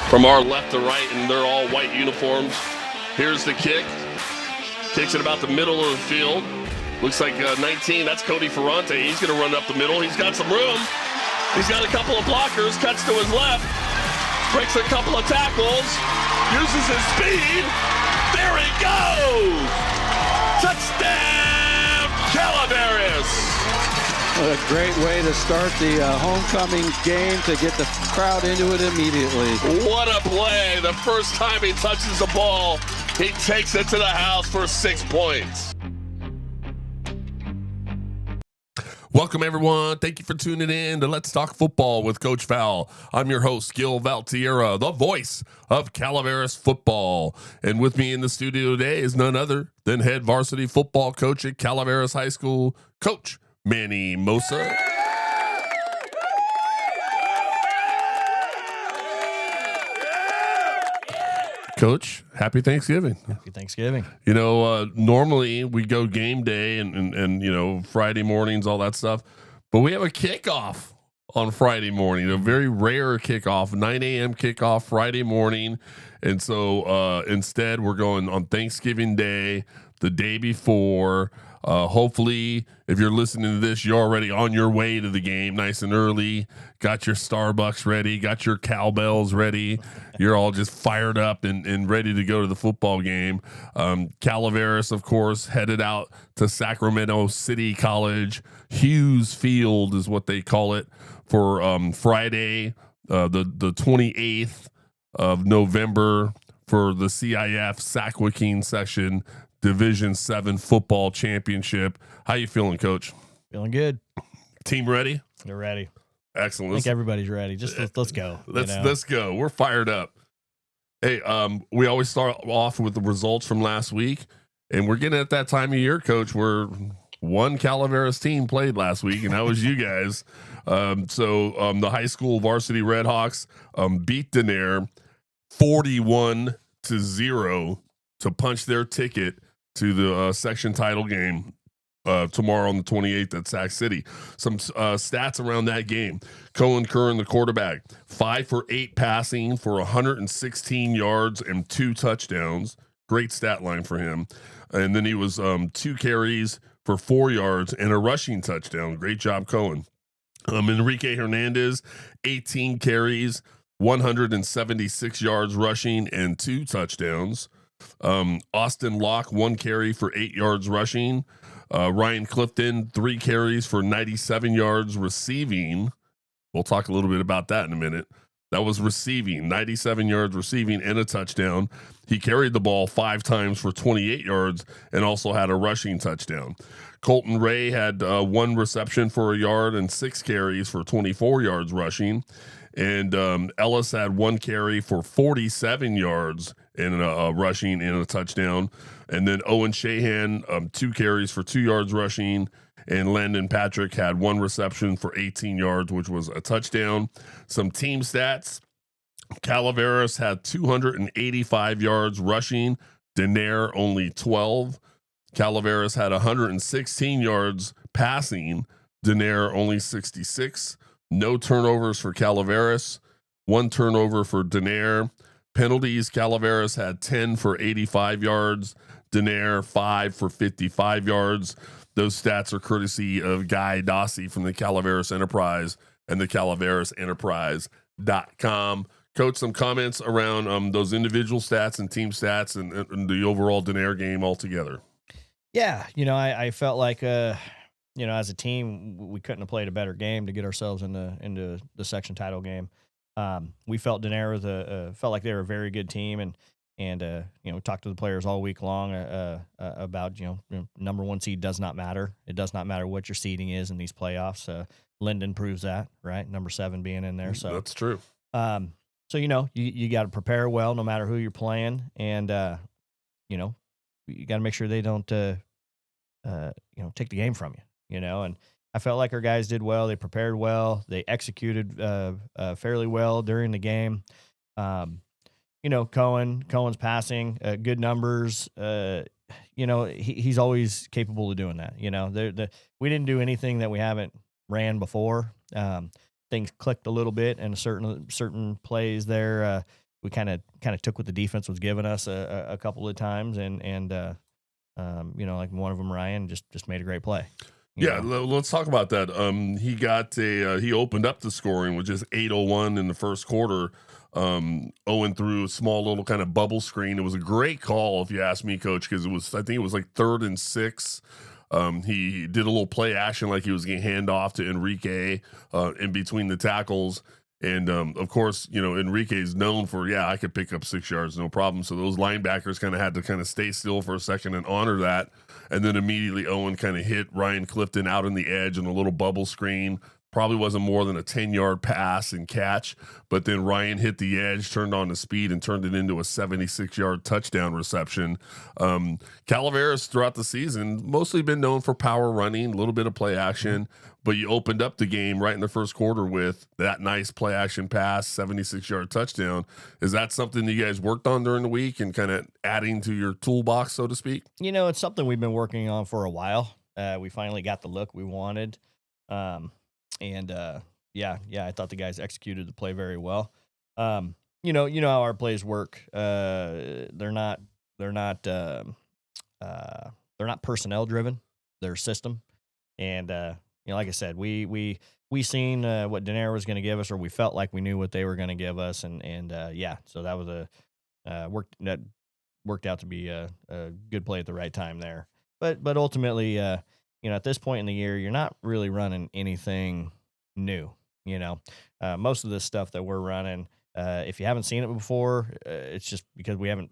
from our left to right, and they're all white uniforms. Here's the kick. Kicks it about the middle of the field. Looks like 19, that's Cody Ferrante. He's going to run up the middle. He's got some room. He's got a couple of blockers, cuts to his left, breaks a couple of tackles, uses his speed. There he goes! Touchdown, Calaveras! What a great way to start the homecoming game, to get the crowd into it immediately. What a play. The first time he touches the ball, he takes it to the house for 6 points. Welcome, everyone. Thank you for tuning in to Let's Talk Football with Coach Val. I'm your host, Gil Valtierra, the voice of Calaveras football. And with me in the studio today is none other than head varsity football coach at Calaveras High School, Coach Manny Mosa. Coach, happy Thanksgiving. Happy Thanksgiving. You know, normally we go game day and you know, Friday mornings, all that stuff. But we have a kickoff on Friday morning, a very rare kickoff, 9 a.m. kickoff Friday morning. And so instead, we're going on Thanksgiving Day, the day before. Hopefully, if you're listening to this, you're already on your way to the game nice and early, got your Starbucks ready, got your cowbells ready. You're all just fired up and ready to go to the football game. Calaveras, of course, headed out to Sacramento City College. Hughes Field is what they call it for Friday, the 28th of November for the CIF Sac-Joaquin Section Division 7 football championship. How you feeling, Coach? Feeling good. Team ready? They're ready. Excellent. I think everybody's ready. Just let's go. Let's go. We're fired up. Hey, we always start off with the results from last week, and we're getting at that time of year, Coach, where one Calaveras team played last week, and that was you guys. So the high school varsity Redhawks beat Denair 41-0 to punch their ticket to the section title game tomorrow on the 28th at Sac City. Some stats around that game. Cohen Curran, the quarterback, 5 for 8 passing for 116 yards and 2 touchdowns. Great stat line for him. And then he was 2 carries for 4 yards and a rushing touchdown. Great job, Cohen. Enrique Hernandez, 18 carries, 176 yards rushing and 2 touchdowns. Austin Locke, 1 carry for 8 yards rushing. Ryan Clifton, 3 carries for 97 yards receiving. We'll talk a little bit about that in a minute. That was receiving, 97 yards receiving and a touchdown. He carried the ball 5 times for 28 yards and also had a rushing touchdown. Colton Ray had 1 reception for a yard and 6 carries for 24 yards rushing. And Ellis had 1 carry for 47 yards and a rushing and a touchdown. And then Owen Shahan, 2 carries for 2 yards rushing. And Landon Patrick had 1 reception for 18 yards, which was a touchdown. Some team stats. Calaveras had 285 yards rushing. Denair only 12. Calaveras had 116 yards passing. Denair only 66. No turnovers for Calaveras. 1 turnover for Denair. Penalties, Calaveras had 10 for 85 yards. Denair, 5 for 55 yards. Those stats are courtesy of Guy Dossie from the Calaveras Enterprise and the CalaverasEnterprise.com. Coach, some comments around those individual stats and team stats and the overall Denair game altogether. Yeah, I felt like as a team, we couldn't have played a better game to get ourselves into the section title game. We felt Denair was felt like they were a very good team, and we talked to the players all week long about number 1 seed does not matter. It does not matter what your seeding is in these playoffs. Linden proves that, right? Number 7 being in there, so that's true. So you got to prepare well no matter who you're playing, and you got to make sure they don't take the game from you. And I felt like our guys did well. They prepared well. They executed fairly well during the game. Cohen's passing, good numbers. He's always capable of doing that. We didn't do anything that we haven't ran before. Things clicked a little bit in certain plays there. we kind of took what the defense was giving us a couple of times, and like one of them, Ryan, just made a great play. Yeah, let's talk about that. He opened up the scoring with just 8:01 in the first quarter. Owen threw a small little kind of bubble screen. It was a great call, if you ask me, Coach, because I think it was like 3rd and 6. He did a little play action like he was getting hand off to Enrique in between the tackles. And of course, Enrique is known for, I could pick up 6 yards, no problem. So those linebackers kind of had to stay still for a second and honor that. And then immediately Owen kind of hit Ryan Clifton out on the edge on a little bubble screen. Probably wasn't more than a 10-yard pass and catch, but then Ryan hit the edge, turned on the speed, and turned it into a 76-yard touchdown reception. Calaveras throughout the season mostly been known for power running, a little bit of play action, but you opened up the game right in the first quarter with that nice play action pass, 76-yard touchdown. Is that something that you guys worked on during the week and kind of adding to your toolbox, so to speak? It's something we've been working on for a while. We finally got the look we wanted. I thought the guys executed the play very well. You know how our plays work. They're not personnel driven. They're system. And like I said, we seen what Denaire was going to give us, or we felt like we knew what they were going to give us, and so that was worked out to be a good play at the right time there. But ultimately, at this point in the year, you're not really running anything new. Most of this stuff that we're running, if you haven't seen it before, it's just because we haven't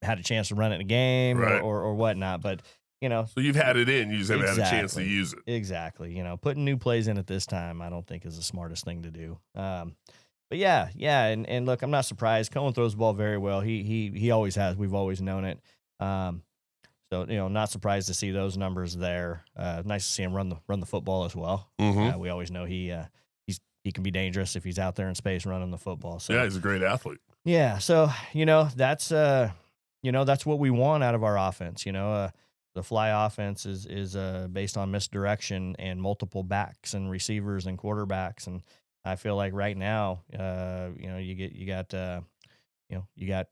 had a chance to run it in a game, right, or whatnot. But so you've had it in, you just haven't exactly, had a chance to use it. Exactly. Putting new plays in at this time, I don't think is the smartest thing to do. But yeah, and look, I'm not surprised. Cohen throws the ball very well. He always has. We've always known it. So not surprised to see those numbers there. Nice to see him run the football as well. Mm-hmm. We always know he can be dangerous if he's out there in space running the football. So yeah, he's a great athlete. Yeah, so that's what we want out of our offense. The fly offense is based on misdirection and multiple backs and receivers and quarterbacks, and I feel like right now, you got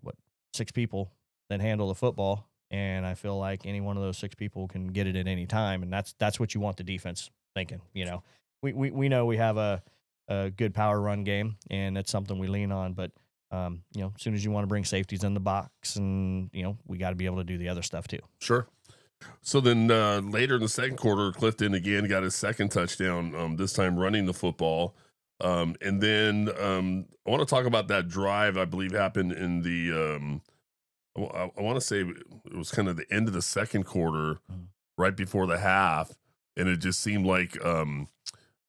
what, 6 people that handle the football. And I feel like any one of those 6 people can get it at any time, and that's what you want the defense thinking. We know we have a good power run game, and it's something we lean on. But as soon as you want to bring safeties in the box, and we got to be able to do the other stuff too. Sure. So then later in the second quarter, Clifton again got his second touchdown. This time running the football, and then I want to talk about that drive. I believe happened in the. I want to say it was kind of the end of the second quarter, right before the half, and it just seemed like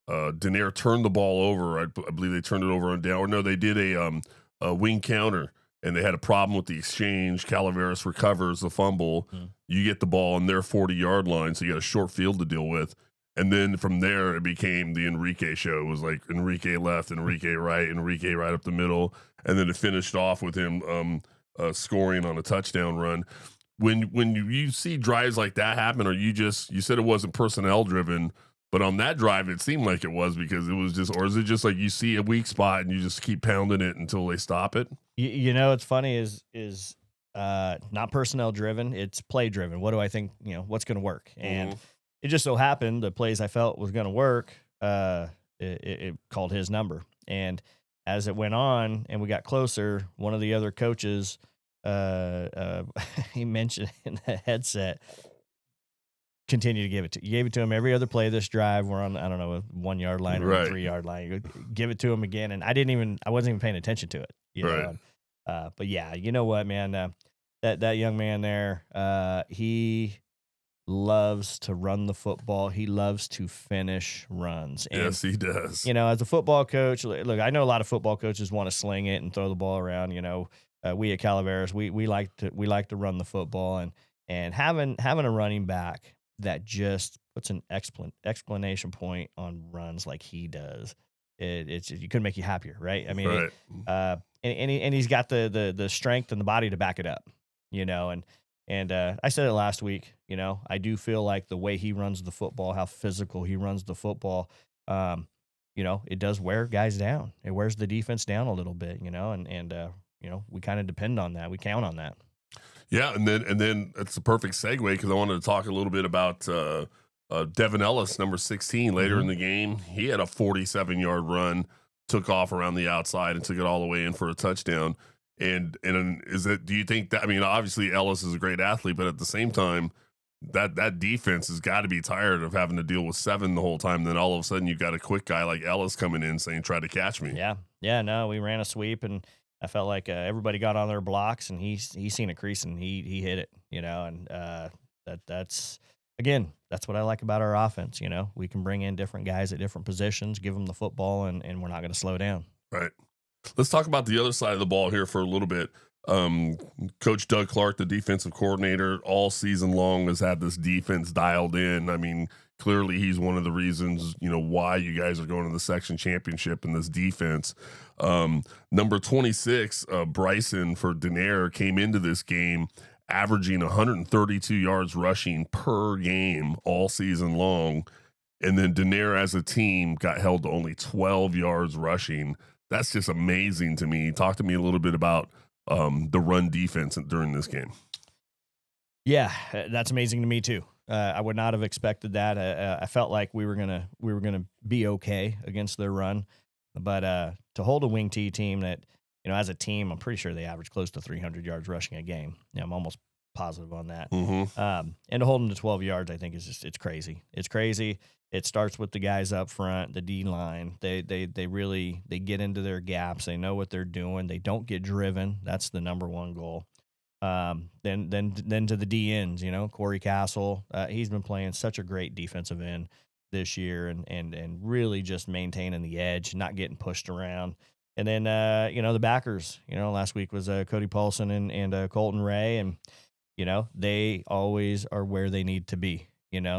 Denaire turned the ball over. I believe they turned it over on down. Or no, they did a wing counter, and they had a problem with the exchange. Calaveras recovers the fumble. You get the ball on their 40-yard line, so you got a short field to deal with. And then from there, it became the Enrique show. It was like Enrique left, Enrique right up the middle, and then it finished off with him scoring on a touchdown run. When you see drives like that happen, or you said it wasn't personnel driven, but on that drive it seemed like it was, because it was just, or is it just like you see a weak spot and you just keep pounding it until they stop it? It's funny is not personnel driven, it's play driven. What do I think, what's going to work? And it just so happened the plays I felt was going to work, it called his number. And as it went on and we got closer, one of the other coaches, he mentioned in the headset, continue to give it to. You gave it to him every other play this drive. We're on, I don't know, a 1 yard line or a 3 yard line. Give it to him again, and I wasn't even paying attention to it. Right. But yeah, you know what, man, that young man there, he loves to run the football. He loves to finish runs. And, yes, he does. As a football coach, look, I know a lot of football coaches want to sling it and throw the ball around. We at Calaveras, we like to run the football, and having a running back that just puts an exclamation point on runs like he does, it's you couldn't make you happier, right? I mean, right. And he's got the strength and the body to back it up, And I said it last week, I do feel like the way he runs the football, how physical he runs the football, it does wear guys down. It wears the defense down a little bit, and we kind of depend on that. We count on that. Yeah, and then it's the perfect segue because I wanted to talk a little bit about Devin Ellis, number 16, later in the game. He had a 47-yard run, took off around the outside and took it all the way in for a touchdown. And do you think that, I mean, obviously Ellis is a great athlete, but at the same time, that defense has got to be tired of having to deal with 7 the whole time. Then all of a sudden you've got a quick guy like Ellis coming in saying, try to catch me. Yeah. No, we ran a sweep and I felt like everybody got on their blocks and he seen a crease and he hit it, and that's what I like about our offense. We can bring in different guys at different positions, give them the football, and we're not going to slow down. Right. Let's talk about the other side of the ball here for a little bit. Coach Doug Clark, the defensive coordinator, all season long has had this defense dialed in. I mean, clearly he's one of the reasons, why you guys are going to the section championship in this defense. Number 26, Bryson for Denaire came into this game averaging 132 yards rushing per game all season long. And then Denaire as a team got held to only 12 yards rushing. That's just amazing to me. Talk to me a little bit about the run defense during this game. Yeah, that's amazing to me too. I would not have expected that. I felt like we were gonna be okay against their run, but to hold a wing T team that as a team, I'm pretty sure they average close to 300 yards rushing a game. I'm almost positive on that. Mm-hmm. And to hold them to 12 yards, I think it's crazy. It's crazy. It starts with the guys up front, the D line. They really get into their gaps. They know what they're doing. They don't get driven. That's the number one goal. Then to the D ends, Corey Castle. He's been playing such a great defensive end this year, and really just maintaining the edge, not getting pushed around. And then the backers. Last week was Cody Paulson and Colton Ray, and they always are where they need to be.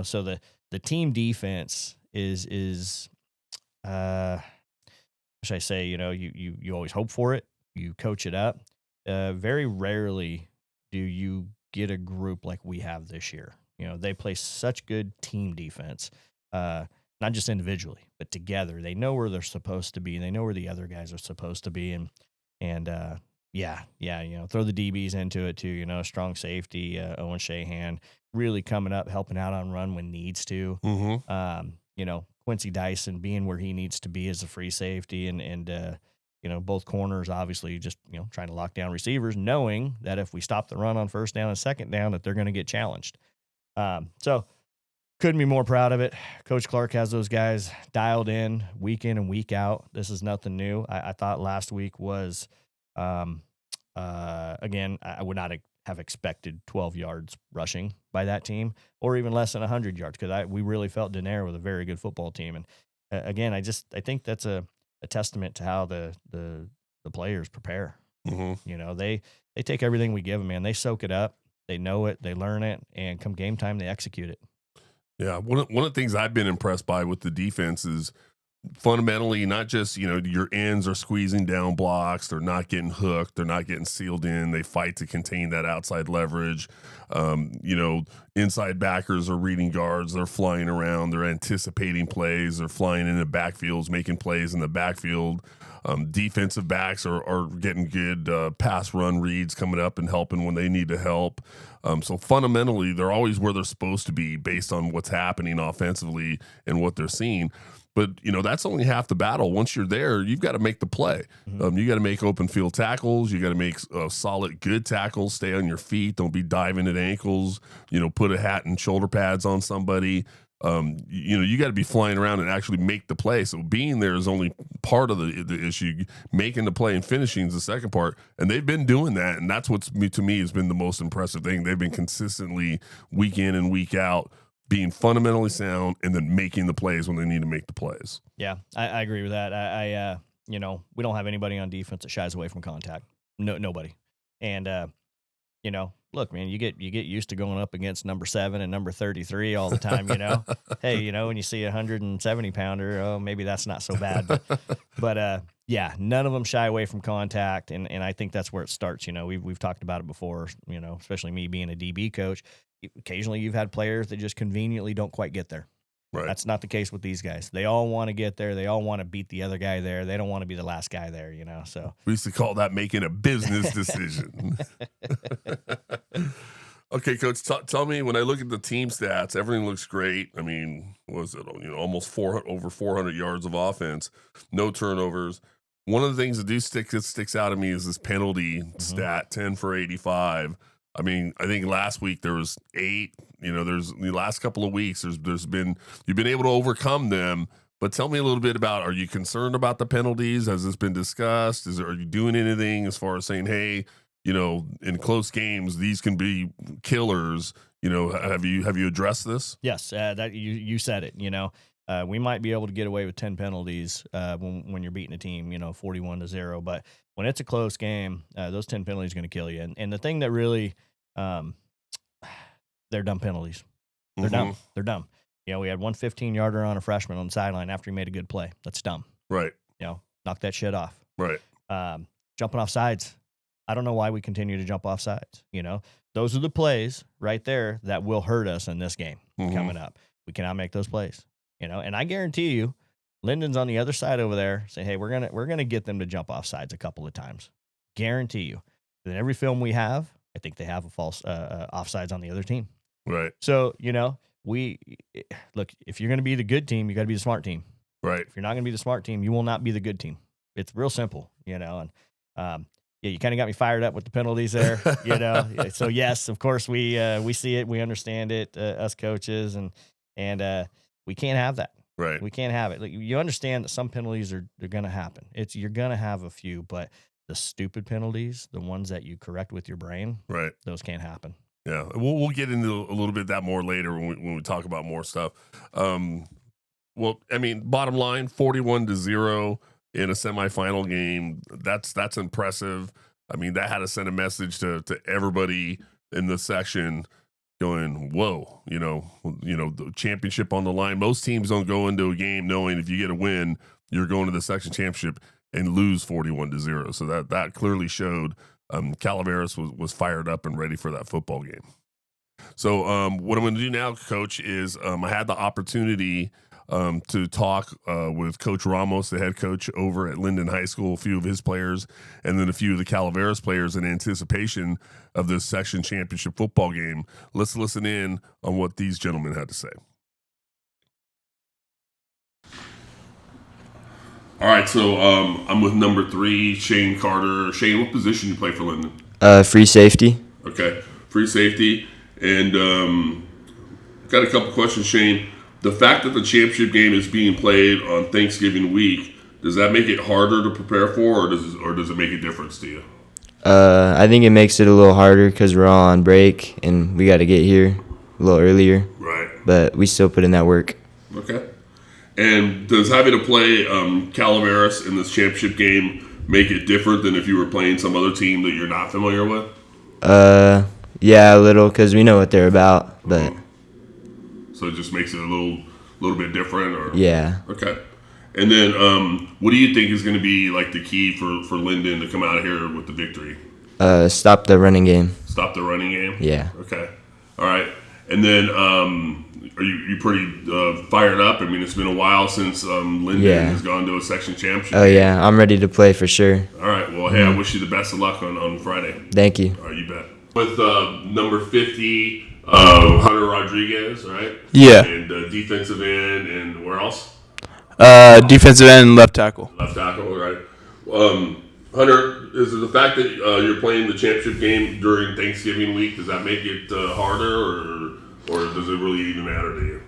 So the team defense is should I say, you always hope for it. You coach it up. Very rarely do you get a group like we have this year. They play such good team defense, not just individually, but together. They know where they're supposed to be. They know where the other guys are supposed to be. And throw the DBs into it too. Strong safety, Owen Shahan really coming up, helping out on run when needs to. Mm-hmm. Quincy Dyson being where he needs to be as a free safety, and both corners obviously just trying to lock down receivers, knowing that if we stop the run on first down and second down, that they're going to get challenged. So couldn't be more proud of it. Coach Clark has those guys dialed in and week out. This is nothing new. I thought last week was. Again, I would not have expected 12 yards rushing by that team, or even less than 100 yards, because we really felt Denaire was a very good football team. And again, I think that's a testament to how the players prepare. Mm-hmm. They take everything we give them, man. They soak it up, they know it, they learn it, and come game time, they execute it. Yeah, one of the things I've been impressed by with the defense is fundamentally not just your ends are squeezing down blocks, they're not getting hooked, they're not getting sealed in, they fight to contain that outside leverage. Inside backers are reading guards, they're flying around, they're anticipating plays, they're flying into backfields, making plays in the backfield. Defensive backs are getting good pass run reads coming up and helping when they need to help. So fundamentally they're always where they're supposed to be based on what's happening offensively and what they're seeing. But, that's only half the battle. Once you're there, you've got to make the play. Mm-hmm. You got to make open field tackles. You got to make solid, good tackles. Stay on your feet. Don't be diving at ankles. Put a hat and shoulder pads on somebody. You got to be flying around and actually make the play. So being there is only part of the issue. Making the play and finishing is the second part. And they've been doing that. And that's to me has been the most impressive thing. They've been consistently week in and week out being fundamentally sound and then making the plays when they need to make the plays. Yeah, I agree with that. I we don't have anybody on defense that shies away from contact. No, nobody. And look, man, you get used to going up against number 7 and number 33 all the time. Hey, when you see a 170 pounder, oh, maybe that's not so bad. But yeah, none of them shy away from contact, and I think that's where it starts. We've talked about it before. Especially me being a DB coach. Occasionally, you've had players that just conveniently don't quite get there. Right. That's not the case with these guys. They all want to get there. They all want to beat the other guy there. They don't want to be the last guy there, so. We used to call that making a business decision. Okay, Coach, tell me, when I look at the team stats, everything looks great. I mean, what was it? Almost over 400 yards of offense, no turnovers. One of the things that sticks out to me is this penalty stat, 10 for 85. I mean, I think last week there was 8. There's the last couple of weeks, you've been able to overcome them. But tell me a little bit about, are you concerned about the penalties? Has this been discussed? Are you doing anything as far as saying, hey, in close games, these can be killers? Have you addressed this? Yes, that you said it. We might be able to get away with 10 penalties when you're beating a team, 41-0. But when it's a close game, those 10 penalties are going to kill you. And the thing that really, they're dumb penalties. They're dumb. They're dumb. We had one 15-yarder on a freshman on the sideline after he made a good play. That's dumb. Right. Knock that shit off. Right. Jumping off sides. I don't know why we continue to jump off sides. Those are the plays right there that will hurt us in this game coming up. We cannot make those plays. And I guarantee you, Linden's on the other side over there saying, hey, we're gonna get them to jump off sides a couple of times. Guarantee you. In every film we have, I think they have a false offsides on the other team. Right. So, we look, if you're going to be the good team, you got to be the smart team. Right. If you're not going to be the smart team, you will not be the good team. It's real simple, and you kind of got me fired up with the penalties there, So yes, of course we see it, we understand it, us coaches, and we can't have that. Right. We can't have it. Like, you understand that some penalties are going to happen. You're going to have a few, but the stupid penalties, the ones that you correct with your brain, right, those can't happen. Yeah, we'll get into a little bit of that more later when we talk about more stuff. Well, I mean, bottom line, 41-0 in a semifinal game. That's impressive. I mean, that had to send a message to everybody in the section, going, whoa, the championship on the line. Most teams don't go into a game knowing if you get a win, you're going to the section championship and lose 41-0. So that clearly showed Calaveras was fired up and ready for that football game. So what I'm going to do now, Coach, is I had the opportunity to talk with Coach Ramos, the head coach over at Linden High School, a few of his players, and then a few of the Calaveras players in anticipation of this section championship football game. Let's listen in on what these gentlemen had to say. All right, so I'm with number 3, Shane Carter. Shane, what position you play for Linden? Free safety. Okay, free safety. And got a couple questions, Shane. The fact that the championship game is being played on Thanksgiving week, does that make it harder to prepare for, or does it make a difference to you? I think it makes it a little harder because we're all on break and we got to get here a little earlier. Right. But we still put in that work. Okay. And does having to play Calaveras in this championship game make it different than if you were playing some other team that you're not familiar with? Yeah, a little, because we know what they're about. But so it just makes it a little bit different, or yeah. Okay. And then what do you think is going to be like the key for Linden to come out of here with the victory? Stop the running game. Stop the running game? Yeah. Okay. All right. And then are you pretty fired up? I mean, it's been a while since Linden has gone to a section championship. Oh, yeah. I'm ready to play for sure. All right. Well, hey, I wish you the best of luck on Friday. Thank you. All right, you bet. With number 50, Hunter Rodriguez, right? Yeah. And defensive end, and where else? Defensive end and left tackle. Left tackle, right. Hunter, is it the fact that you're playing the championship game during Thanksgiving week, does that make it harder, or does it really even matter to you?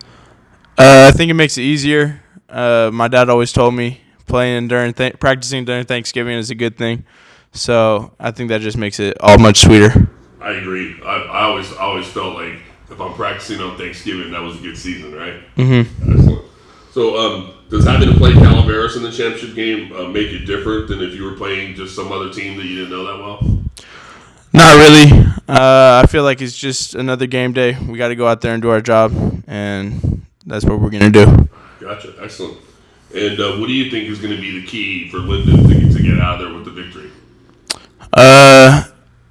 I think it makes it easier. My dad always told me practicing during Thanksgiving is a good thing. So I think that just makes it all much sweeter. I agree. I always felt like if I'm practicing on Thanksgiving, that was a good season, right? Mm-hmm. Excellent. So does having to play Calaveras in the championship game make it different than if you were playing just some other team that you didn't know that well? Not really. I feel like it's just another game day. We got to go out there and do our job, and that's what we're going to do. Gotcha. Excellent. And what do you think is going to be the key for Linden to get out of there with the victory?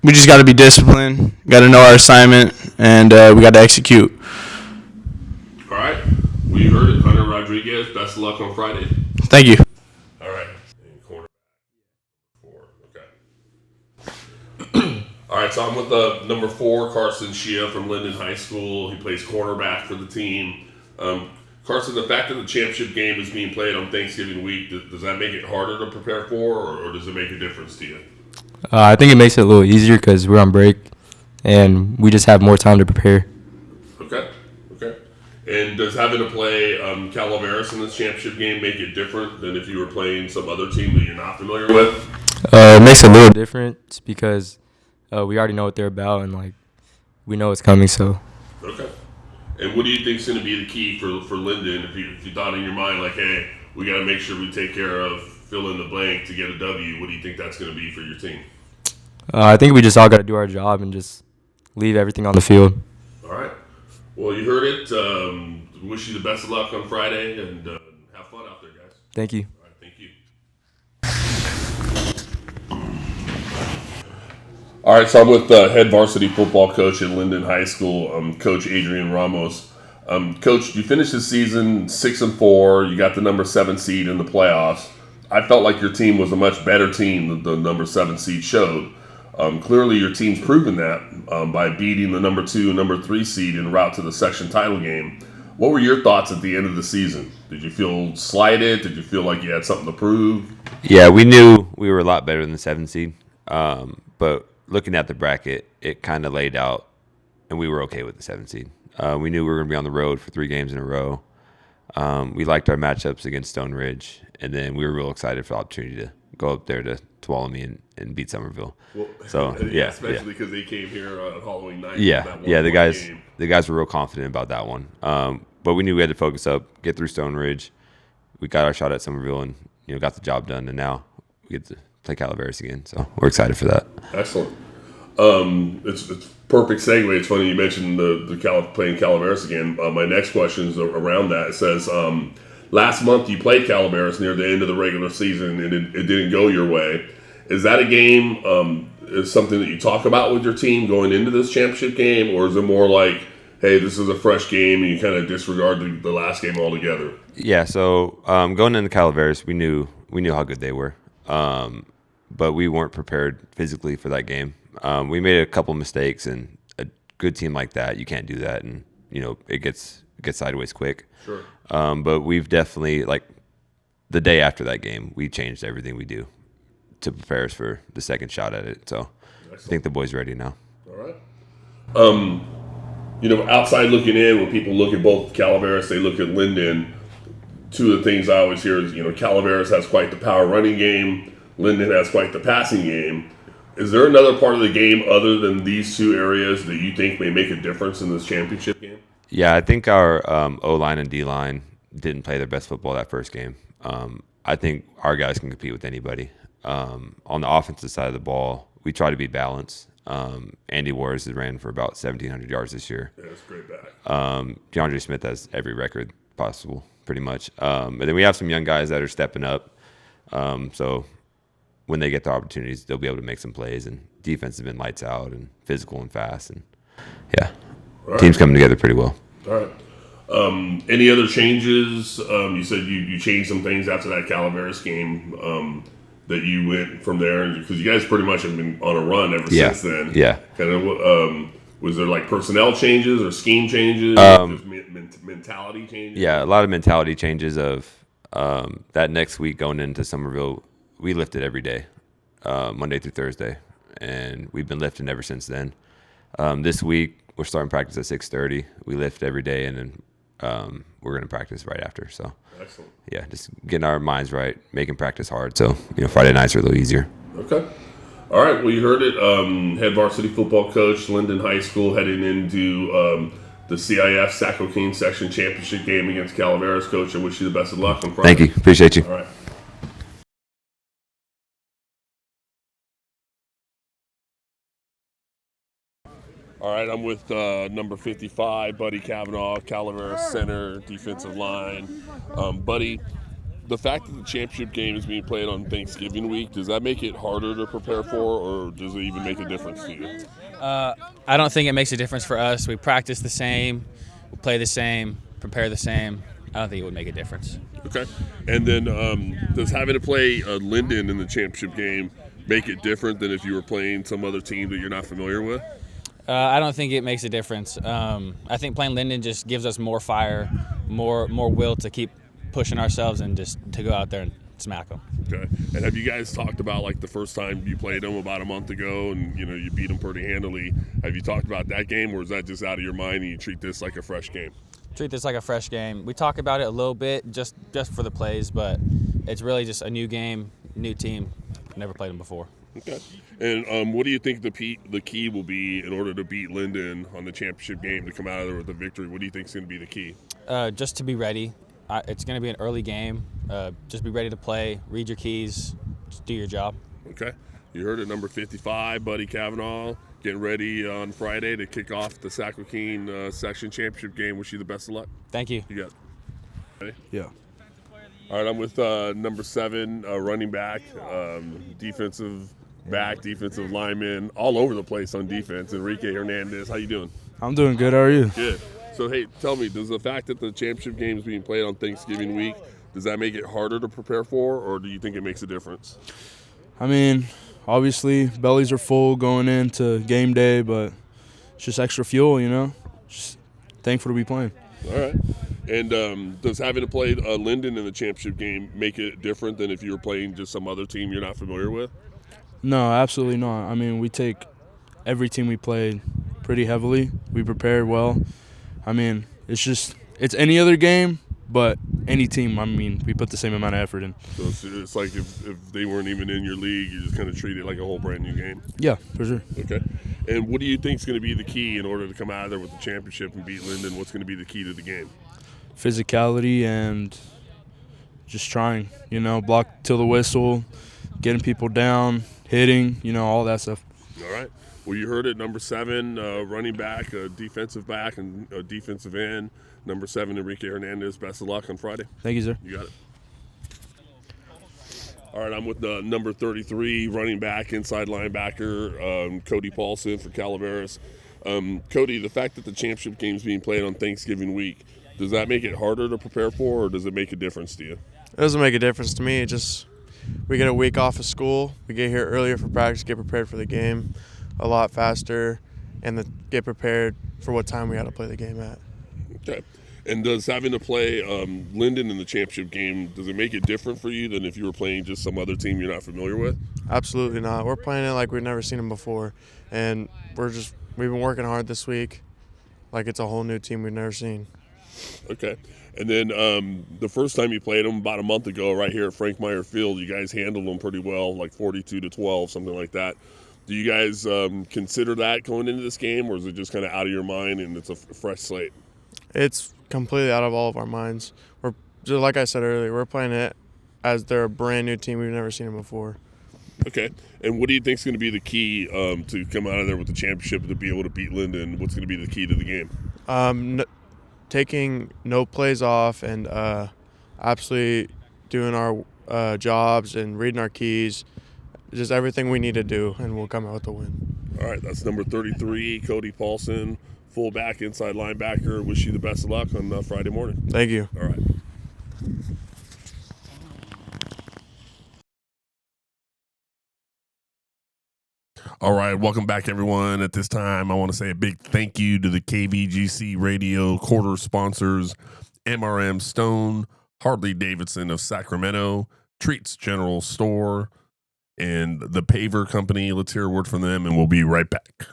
We just got to be disciplined, got to know our assignment, and we got to execute. All right. Well, you heard it, Hunter Rodriguez. Best of luck on Friday. Thank you. All right. And corner 4. Okay. All right, so I'm with number 4, Carson Shea from Linden High School. He plays cornerback for the team. Carson, the fact that the championship game is being played on Thanksgiving week, does that make it harder to prepare for, or does it make a difference to you? I think it makes it a little easier because we're on break, and we just have more time to prepare. Okay. And does having to play Calaveras in this championship game make it different than if you were playing some other team that you're not familiar with? It makes it a little different because we already know what they're about, and we know it's coming. So. Okay. And what do you think is going to be the key for Linden? If you thought in your mind, hey, we got to make sure we take care of fill in the blank to get a W, what do you think that's going to be for your team? I think we just all got to do our job and just leave everything on the field. All right. Well, you heard it. Wish you the best of luck on Friday, and have fun out there, guys. Thank you. All right, thank you. All right, so I'm with head varsity football coach at Linden High School, Coach Adrian Ramos. Coach, you finished the season 6-4. You got the number 7 seed in the playoffs. I felt like your team was a much better team than the number 7 seed showed. Clearly, your team's proven that by beating the number 2 and number 3 seed en route to the section title game. What were your thoughts at the end of the season? Did you feel slighted? Did you feel like you had something to prove? Yeah, we knew we were a lot better than the 7 seed. But looking at the bracket, it kind of laid out, and we were okay with the 7 seed. We knew we were going to be on the road for 3 games in a row. We liked our matchups against Stone Ridge, and then we were real excited for the opportunity to go up there to Tuolumne and beat Somerville. Well, so yeah, especially because they came here on Halloween night. Yeah, the guys were real confident about that one. But we knew we had to focus up, get through Stone Ridge. We got our shot at Somerville, and got the job done. And now we get to play Calaveras again. So we're excited for that. Excellent. It's perfect segue. It's funny you mentioned playing Calaveras again. My next question is around that. It says last month you played Calaveras near the end of the regular season, and it didn't go your way. Is that a game? Is something that you talk about with your team going into this championship game, or is it more like, hey, this is a fresh game and you kind of disregard the last game altogether? Yeah. So going into Calaveras, we knew how good they were, but we weren't prepared physically for that game. We made a couple mistakes, and a good team like that, you can't do that, and it gets sideways quick. Sure. But we've definitely, the day after that game, we changed everything we do to prepare us for the second shot at it. So excellent. I think the boys are ready now. All right. Outside looking in, when people look at both Calaveras, they look at Linden. Two of the things I always hear is, Calaveras has quite the power running game. Linden has quite the passing game. Is there another part of the game other than these two areas that you think may make a difference in this championship game? Yeah, I think our O-line and D-line didn't play their best football that first game. I think our guys can compete with anybody. On the offensive side of the ball, we try to be balanced. Andy Wars has ran for about 1,700 yards this year. Yeah, that's great back. DeAndre Smith has every record possible, pretty much. And then we have some young guys that are stepping up. So when they get the opportunities, they'll be able to make some plays. And defense has been lights out and physical and fast. And yeah, right. Team's coming together pretty well. All right. Any other changes? You said you changed some things after that Calaveras game. That you went from there, because you guys pretty much have been on a run ever since then. Yeah. Kind of. Was there personnel changes or scheme changes? Mentality changes? Yeah, a lot of mentality changes. Of that next week going into Somerville, we lifted every day, Monday through Thursday, and we've been lifting ever since then. This week we're starting practice at 6:30. We lift every day, and then we're going to practice right after. So. Excellent. Yeah, just getting our minds right, making practice hard. So, Friday nights are a little easier. Okay. All right. Well, you heard it. Head varsity football coach, Linden High School, heading into the CIF Saco King Section Championship game against Calaveras. Coach, I wish you the best of luck on Friday. Thank you. Appreciate you. All right. All right, I'm with number 55, Buddy Kavanaugh, Calaveras center, defensive line. Buddy, the fact that the championship game is being played on Thanksgiving week, does that make it harder to prepare for, or does it even make a difference to you? I don't think it makes a difference for us. We practice the same, we play the same, prepare the same. I don't think it would make a difference. Okay. And then does having to play Linden in the championship game make it different than if you were playing some other team that you're not familiar with? I don't think it makes a difference. I think playing Linden just gives us more fire, more will to keep pushing ourselves and just to go out there and smack them. Okay. And have you guys talked about like the first time you played them about a month ago and you beat them pretty handily? Have you talked about that game, or is that just out of your mind and you treat this like a fresh game? Treat this like a fresh game. We talk about it a little bit just for the plays, but it's really just a new game, new team. Never played them before. Okay. And what do you think the key will be in order to beat Linden on the championship game to come out of there with a victory? What do you think is going to be the key? Just to be ready. It's going to be an early game. Just be ready to play. Read your keys. Just do your job. Okay. You heard it, number 55, Buddy Kavanaugh, getting ready on Friday to kick off the Sac-Joaquin section championship game. Wish you the best of luck. Thank you. You got it. Ready? Yeah. All right, I'm with number 7, running back, defensive back, defensive lineman, all over the place on defense, Enrique Hernandez. How you doing? I'm doing good. How are you? Good. So, hey, tell me, does the fact that the championship game is being played on Thanksgiving week, does that make it harder to prepare for, or do you think it makes a difference? I mean, obviously, bellies are full going into game day, but it's just extra fuel, Just thankful to be playing. All right. And does having to play Linden in the championship game make it different than if you were playing just some other team you're not familiar with? No, absolutely not. I mean, we take every team we play pretty heavily. We prepare well. I mean, it's any other game, but any team, I mean, we put the same amount of effort in. So it's like if they weren't even in your league, you just kind of treat it like a whole brand new game? Yeah, for sure. Okay. And what do you think is going to be the key in order to come out of there with the championship and beat Linden? What's going to be the key to the game? Physicality and just trying, block till the whistle, getting people down, hitting, all that stuff. All right. Well, you heard it, number 7, running back, defensive back, and defensive end. Number 7, Enrique Hernandez. Best of luck on Friday. Thank you, sir. You got it. All right, I'm with the number 33 running back, inside linebacker, Cody Paulson for Calaveras. Cody, the fact that the championship game is being played on Thanksgiving week, does that make it harder to prepare for, or does it make a difference to you? It doesn't make a difference to me. We get a week off of school. We get here earlier for practice, get prepared for the game a lot faster, and get prepared for what time we got to play the game at. Okay. And does having to play Linden in the championship game, does it make it different for you than if you were playing just some other team you're not familiar with? Absolutely not. We're playing it like we've never seen them before, and we've been working hard this week like it's a whole new team we've never seen. Okay. And then the first time you played them about a month ago right here at Frank Meyer Field, you guys handled them pretty well, like 42-12, something like that. Do you guys consider that going into this game, or is it just kind of out of your mind and it's a fresh slate? It's completely out of all of our minds. We're just like I said earlier, we're playing it as they're a brand new team. We've never seen them before. Okay. And what do you think is going to be the key to come out of there with the championship and to be able to beat Linden? What's going to be the key to the game? Taking no plays off and absolutely doing our jobs and reading our keys. Just everything we need to do, and we'll come out with the win. All right, that's number 33, Cody Paulson, fullback, inside linebacker. Wish you the best of luck on Friday morning. Thank you. All right. All right, welcome back, everyone. At this time, I want to say a big thank you to the KVGC Radio quarter sponsors, MRM Stone, Harley Davidson of Sacramento, Treats General Store, and the Paver Company. Let's hear a word from them, and we'll be right back.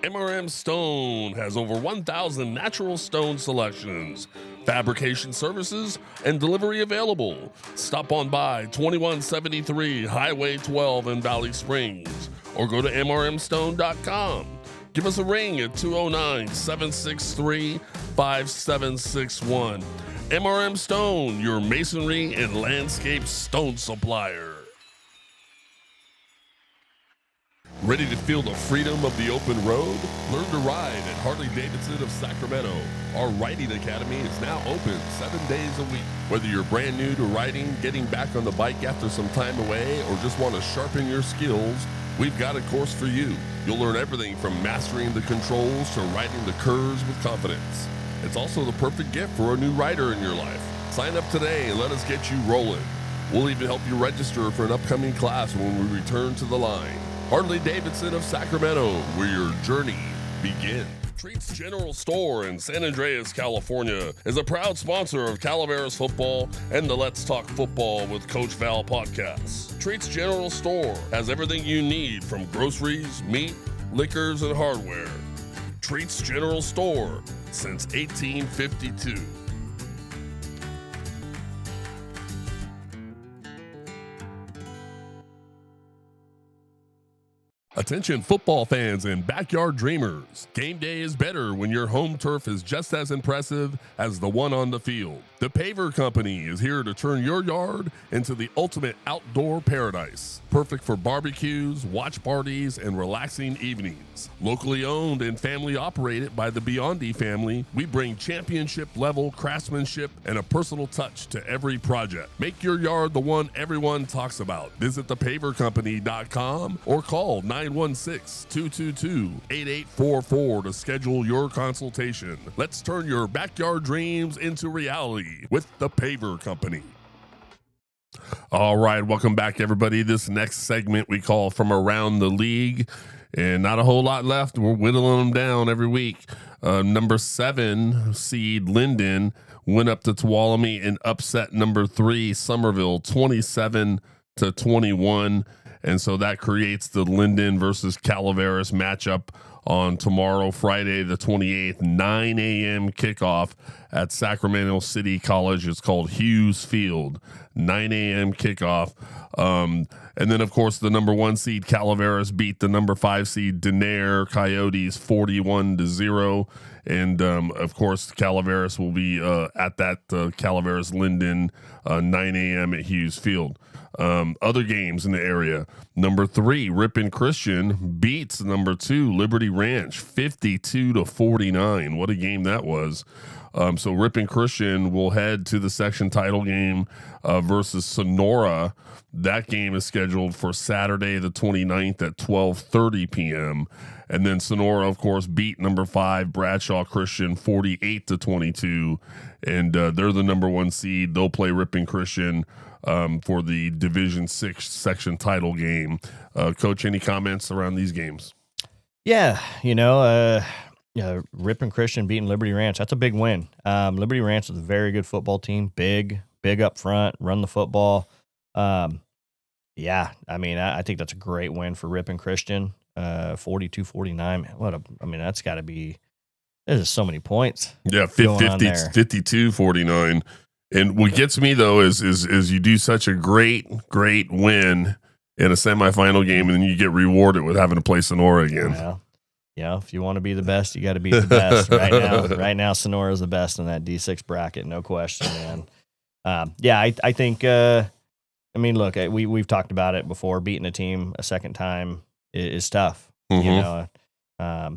MRM Stone has over 1,000 natural stone selections, fabrication services, and delivery available. Stop on by 2173 Highway 12 in Valley Springs, or go to mrmstone.com. Give us a ring at 209-763-5761. MRM Stone, your masonry and landscape stone supplier. Ready to feel the freedom of the open road? Learn to ride at Harley Davidson of Sacramento. Our riding academy is now open 7 days a week. Whether you're brand new to riding, getting back on the bike after some time away, or just want to sharpen your skills, we've got a course for you. You'll learn everything from mastering the controls to riding the curves with confidence. It's also the perfect gift for a new rider in your life. Sign up today and let us get you rolling. We'll even help you register for an upcoming class when we return to the line. Harley-Davidson of Sacramento, where your journey begins. Treats General Store in San Andreas, California, is a proud sponsor of Calaveras football and the Let's Talk Football with Coach Val podcast. Treats General Store has everything you need from groceries, meat, liquors, and hardware. Treats General Store since 1852. Attention football fans and backyard dreamers. Game day is better when your home turf is just as impressive as the one on the field. The Paver Company is here to turn your yard into the ultimate outdoor paradise. Perfect for barbecues, watch parties, and relaxing evenings. Locally owned and family operated by the Biondi family, we bring championship level craftsmanship and a personal touch to every project. Make your yard the one everyone talks about. Visit thepavercompany.com or call 916-222-8844 to schedule your consultation. Let's turn your backyard dreams into reality with the Paver Company. All right, welcome back, everybody. This next segment we call From Around the League, and not a whole lot left. We're whittling them down every week. Number 7 seed Linden went up to Tuolumne and upset number 3 Somerville 27-21. And so that creates the Linden versus Calaveras matchup on tomorrow, Friday the 28th, 9 a.m. kickoff at Sacramento City College. It's called Hughes Field, 9 a.m. kickoff. And then, of course, the number 1 seed Calaveras beat the number 5 seed Denair Coyotes 41-0. And, of course, Calaveras will be at that Calaveras Linden 9 a.m. at Hughes Field. Other games in the area. Number 3, Ripon Christian beats number 2, Liberty Ranch 52-49. What a game that was. So Ripon Christian will head to the section title game versus Sonora. That game is scheduled for Saturday the 29th at 12:30 p.m. And then Sonora, of course, beat number 5 Bradshaw Christian 48-22. And they're the number 1 seed. They'll play Ripon Christian for the Division 6 section title game. Coach, any comments around these games? Yeah, Ripon Christian beating Liberty Ranch, that's a big win. Liberty Ranch is a very good football team, big up front, run the football. I think that's a great win for Ripon Christian. 42-49. That's got to be. There's just so many points. Yeah, 52-49. And what gets me though is you do such a great win in a semifinal game, and then you get rewarded with having to play Sonora again. Well, if you want to be the best, you got to be the best. Right now, Sonora is the best in that D6 bracket, no question, man. I think. Look, we've talked about it before. Beating a team a second time is tough. Mm-hmm.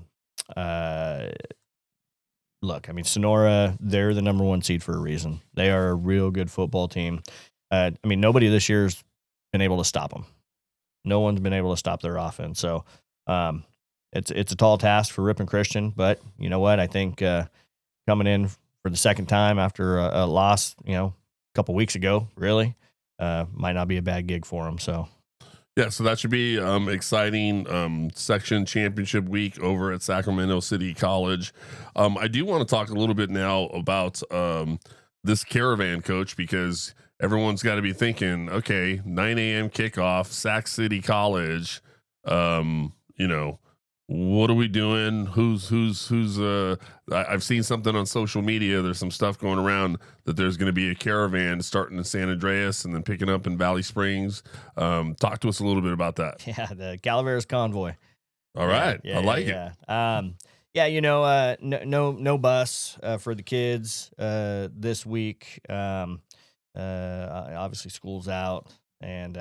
Look, Sonora, they're the number 1 seed for a reason. They are a real good football team. Nobody this year's been able to stop them. No one's been able to stop their offense. So it's a tall task for Ripon Christian, but you know what? I think coming in for the second time after a loss, a couple weeks ago, really, might not be a bad gig for them. So. Yeah, so that should be exciting section championship week over at Sacramento City College. I do want to talk a little bit now about this caravan, Coach, because everyone's got to be thinking, okay, 9 a.m. kickoff, Sac City College. What are we doing? I've seen something on social media. There's some stuff going around that there's going to be a caravan starting in San Andreas and then picking up in Valley Springs. Talk to us a little bit about that. Yeah, the Calaveras convoy. All right. I like it. No bus for the kids this week. Obviously school's out, and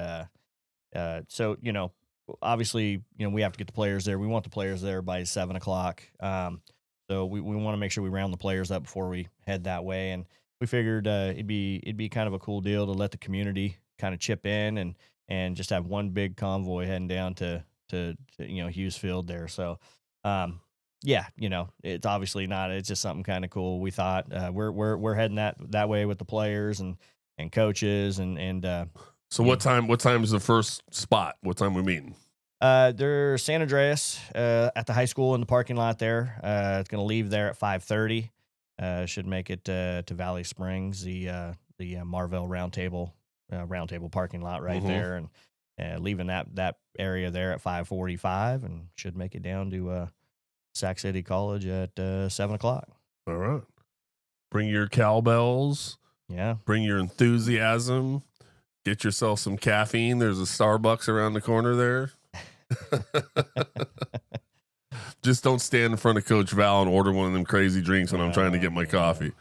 so obviously, we have to get the players there. We want the players there by 7:00. So we want to make sure we round the players up before we head that way. And we figured it'd be kind of a cool deal to let the community kind of chip in and just have one big convoy heading down to Hughes Field there. So yeah, it's obviously not. It's just something kind of cool. We thought we're heading that way with the players and coaches and. So what time? What time is the first spot? What time we meeting? They're San Andreas at the high school in the parking lot there. It's going to leave there at 5:30. Should make it to Valley Springs, the Marvell Roundtable parking lot right there, and leaving that area there at 5:45, and should make it down to Sac City College at 7:00. All right. Bring your cowbells. Yeah. Bring your enthusiasm. Get yourself some caffeine. There's a Starbucks around the corner there. Just don't stand in front of Coach Val and order one of them crazy drinks when I'm trying to get my coffee.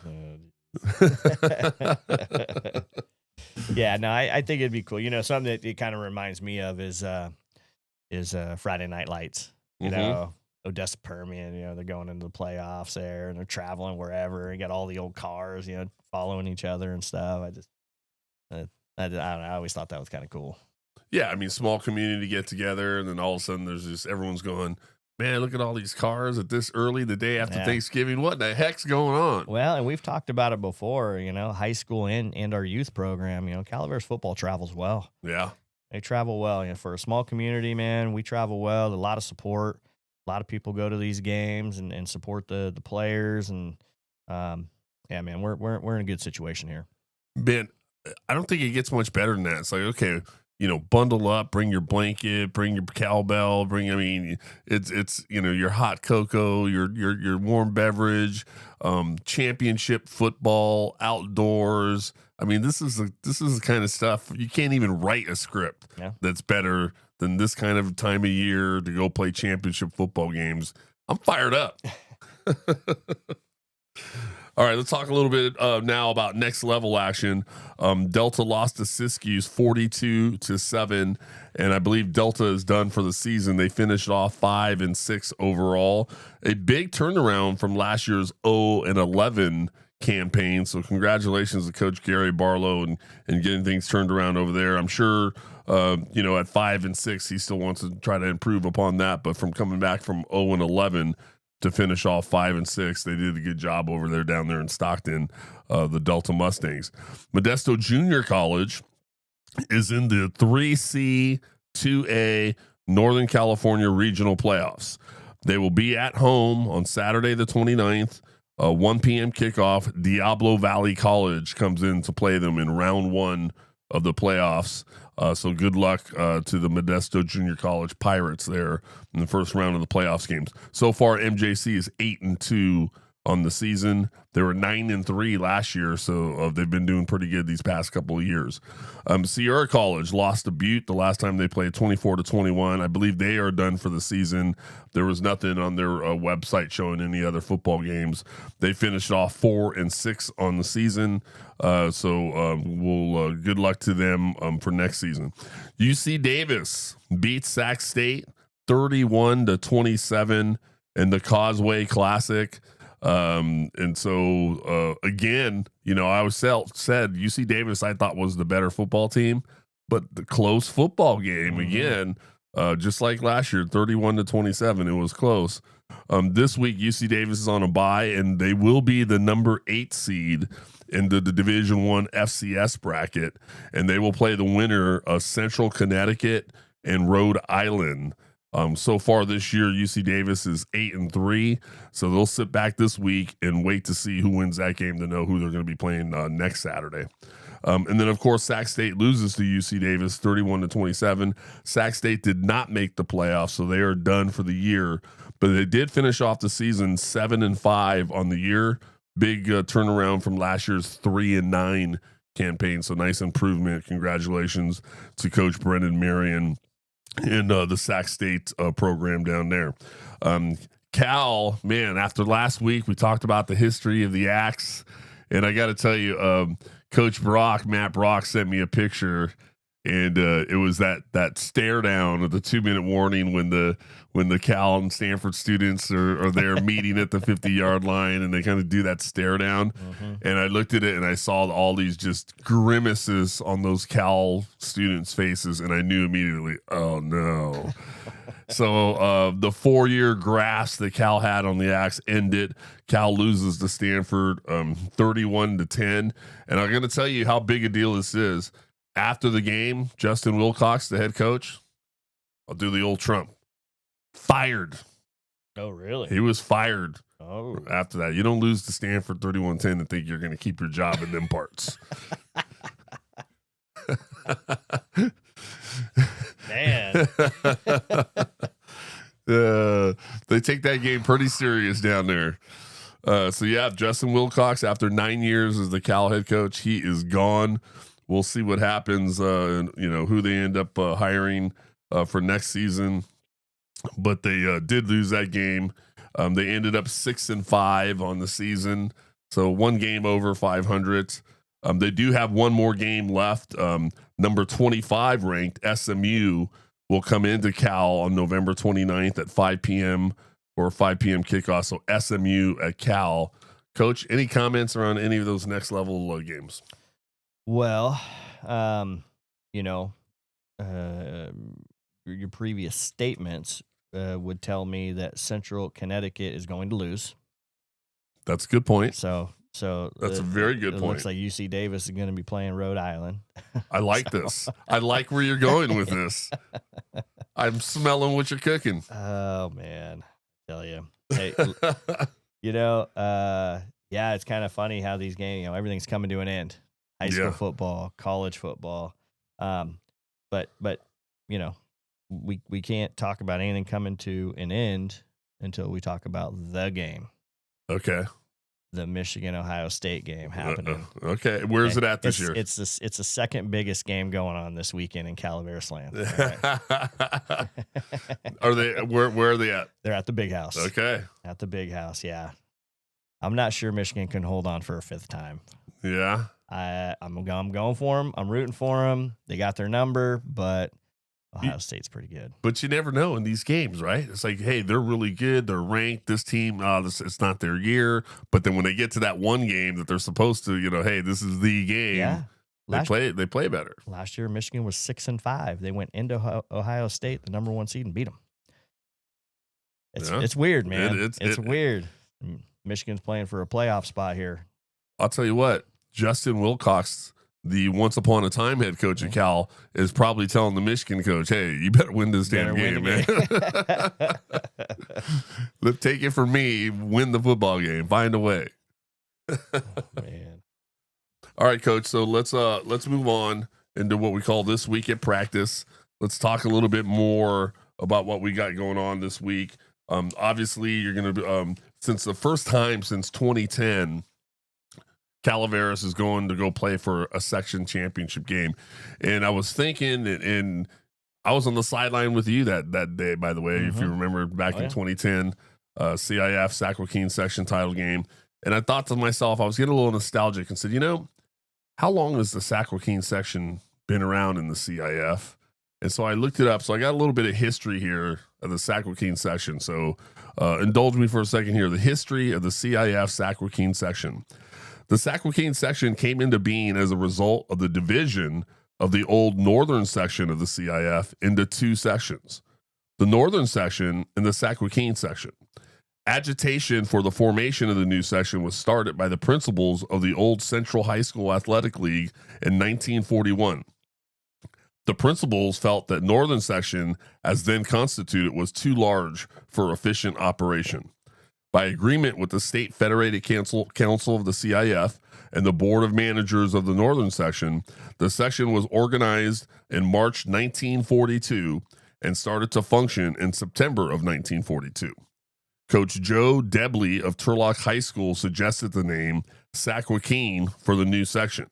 Yeah, no, I think it'd be cool. Something that it kind of reminds me of is Friday Night Lights. Odessa Permian, they're going into the playoffs there and they're traveling wherever and got all the old cars, following each other and stuff. I don't know. I always thought that was kind of cool. Yeah, I mean, small community get together, and then all of a sudden there's just everyone's going, man, look at all these cars at this early the day after Thanksgiving. What the heck's going on? Well, and we've talked about it before, high school and our youth program. Calaveras football travels well. Yeah. They travel well. For a small community, man, we travel well. A lot of support. A lot of people go to these games and support the players. And, yeah, man, we're in a good situation here. Ben, I don't think it gets much better than that. It's like, okay, bundle up, bring your blanket, bring your cowbell, it's your hot cocoa, your warm beverage, championship football, outdoors. I mean, this is the kind of stuff you can't even write a script that's better than this kind of time of year to go play championship football games. I'm fired up. All right, let's talk a little bit now about next level action. Delta lost to Siskiyous 42-7, and I believe Delta is done for the season. They finished off 5-6 overall. A big turnaround from last year's 0-11 campaign. So congratulations to Coach Gary Barlow and getting things turned around over there. I'm sure at 5-6 he still wants to try to improve upon that, but from coming back from 0-11 to finish off 5-6. They did a good job over there down there in Stockton, the Delta Mustangs. Modesto Junior College is in the 3C 2A Northern California Regional Playoffs. They will be at home on Saturday the 29th, 1 p.m. kickoff. Diablo Valley College comes in to play them in round 1 of the playoffs. So good luck to the Modesto Junior College Pirates there in the first round of the playoffs games. So far, MJC is 8-2 on the season. They were 9-3 last year, so they've been doing pretty good these past couple of years. Sierra College lost to Butte the last time they played, 24-21. I believe they are done for the season. There was nothing on their website showing any other football games. They finished off 4-6 on the season. So we'll good luck to them for next season. UC Davis beats Sac State 31-27 in the Causeway Classic. And so again, I always said UC Davis I thought was the better football team, but the close football game again, just like last year, 31-27, it was close. This week UC Davis is on a bye, and they will be the number 8 seed into the Division I FCS bracket, and they will play the winner of Central Connecticut and Rhode Island. So far this year, UC Davis is 8-3, so they'll sit back this week and wait to see who wins that game to know who they're going to be playing next Saturday. And then, of course, Sac State loses to UC Davis 31-27. Sac State did not make the playoffs, so they are done for the year, but they did finish off the season 7-5 on the year. Big turnaround from last year's 3-9 campaign, so nice improvement. Congratulations to Coach Brendan Marion in the Sac State program down there. Cal, man, after last week, we talked about the history of the Axe, and I got to tell you, Coach Matt Brock sent me a picture, And it was that stare down of the 2-minute warning when the Cal and Stanford students are there meeting at the 50-yard line, and they kind of do that stare down. Mm-hmm. And I looked at it and I saw all these just grimaces on those Cal students' faces, and I knew immediately, oh no. So the 4-year grasp that Cal had on the Axe ended. Cal loses to Stanford 31-10. And I'm going to tell you how big a deal this is. After the game, Justin Wilcox, the head coach, I'll do the old Trump, fired. Oh, really? He was fired. Oh. After that. You don't lose to Stanford 31-10 and think you're going to keep your job in them parts. Man. They take that game pretty serious down there. So, yeah, Justin Wilcox, after 9 years as the Cal head coach, he is gone. We'll see what happens, and who they end up hiring for next season. But they did lose that game. They ended up 6-5 on the season, so one game over 500. They do have one more game left. Number 25 ranked SMU will come into Cal on November 29th at 5 p.m. or 5 p.m. kickoff. So SMU at Cal. Coach, any comments around any of those next level games? Well, your previous statements would tell me that Central Connecticut is going to lose. That's a good point. So that's a very good it point. Looks like UC Davis is going to be playing Rhode Island. I like this. I like where you're going with this. I'm smelling what you're cooking. Oh man, I tell you. Hey, yeah, it's kind of funny how these games, everything's coming to an end. High school football, college football. But we can't talk about anything coming to an end until we talk about the game. Okay. The Michigan-Ohio State game happening. Okay. Where's it at this year? It's the second biggest game going on this weekend in Calaveras land. Right. Are they where are they at? They're at the Big House. Okay. At the Big House, yeah. I'm not sure Michigan can hold on for a fifth time. Yeah. I'm going for them. I'm rooting for them. They got their number, but Ohio State's pretty good. But you never know in these games, right? It's like, hey, they're really good. They're ranked. This team, it's not their year. But then when they get to that one game that they're supposed to, hey, this is the game. Yeah. They play better. Last year, Michigan was 6-5. They went into Ohio State, the number 1 seed, and beat them. It's weird, man. It's weird. Michigan's playing for a playoff spot here. I'll tell you what, Justin Wilcox, the once upon a time head coach at Cal, is probably telling the Michigan coach, hey, you better win this damn game, man. Take it from me, win the football game, find a way. Man. All right, coach. So let's move on into what we call this week at practice. Let's talk a little bit more about what we got going on this week. Obviously, you're going to since the first time since 2010, Calaveras is going to go play for a section championship game. And I was thinking, and I was on the sideline with you that day, by the way, if you remember back in 2010, CIF Sac Joaquin section title game. And I thought to myself, I was getting a little nostalgic and said, how long has the Sac Joaquin section been around in the CIF? And so I looked it up. So I got a little bit of history here of the Sac Joaquin section. So indulge me for a second here. The history of the CIF Sac Joaquin section. The Sac Joaquin section came into being as a result of the division of the old northern section of the CIF into two sections, the northern section and the Sac Joaquin section. Agitation for the formation of the new section was started by the principals of the old Central High School Athletic League in 1941. The principals felt that northern section, as then constituted, was too large for efficient operation. By agreement with the State Federated Council of the CIF and the Board of Managers of the Northern Section, the section was organized in March 1942 and started to function in September of 1942. Coach Joe Debley of Turlock High School suggested the name Sac Joaquin for the new section.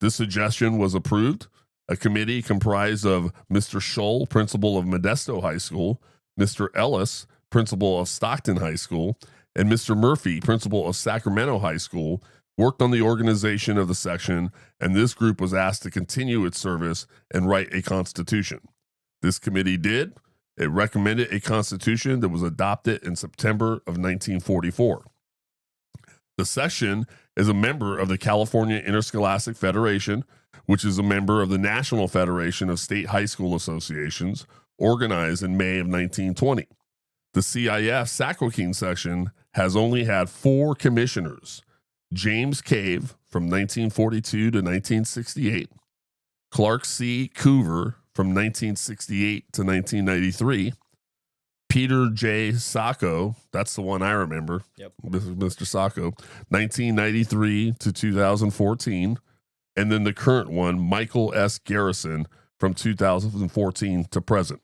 This suggestion was approved. A committee comprised of Mr. Scholl, principal of Modesto High School, Mr. Ellis, principal of Stockton High School, and Mr. Murphy, principal of Sacramento High School, worked on the organization of the section, and this group was asked to continue its service and write a constitution. This committee did. It recommended a constitution that was adopted in September of 1944. The section is a member of the California Interscholastic Federation, which is a member of the National Federation of State High School Associations, organized in May of 1920. The CIF Sac-Joaquin section has only had 4 commissioners: James Cave from 1942 to 1968, Clark C. Coover from 1968 to 1993, Peter J. Sacco, that's the one I remember. Yep. Mr. Sacco, 1993 to 2014, and then the current one, Michael S. Garrison, from 2014 to present.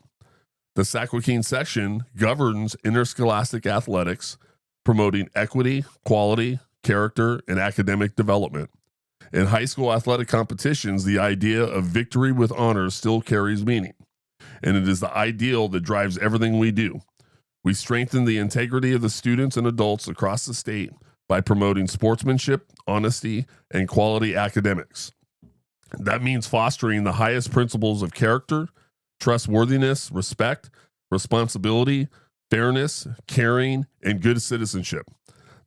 The Sac-Joaquin section governs interscholastic athletics, promoting equity, quality, character, and academic development. In high school athletic competitions, the idea of victory with honors still carries meaning, and it is the ideal that drives everything we do. We strengthen the integrity of the students and adults across the state by promoting sportsmanship, honesty, and quality academics. That means fostering the highest principles of character, trustworthiness, respect, responsibility, fairness, caring, and good citizenship.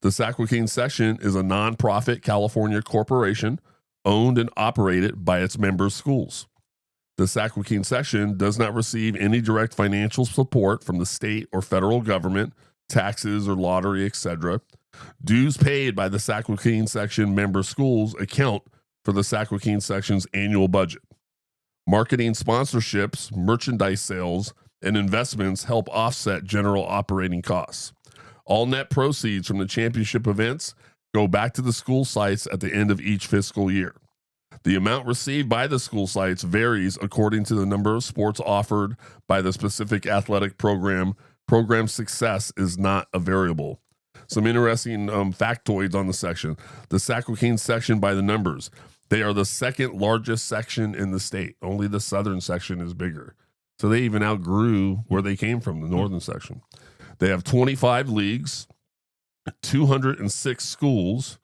The Sac-Joaquin section is a nonprofit California corporation owned and operated by its member schools. The Sac-Joaquin section does not receive any direct financial support from the state or federal government, taxes or lottery, etc. Dues paid by the Sac-Joaquin section member schools account for the Sac-Joaquin section's annual budget. Marketing sponsorships, merchandise sales, and investments help offset general operating costs. All net proceeds from the championship events go back to the school sites at the end of each fiscal year. The amount received by the school sites varies according to the number of sports offered by the specific athletic program. Program success is not a variable. Some interesting factoids on the section. The Sac-Joaquin section by the numbers. They are the second largest section in the state. Only the southern section is bigger. So they even outgrew where they came from, the northern section. They have 25 leagues, 206 schools,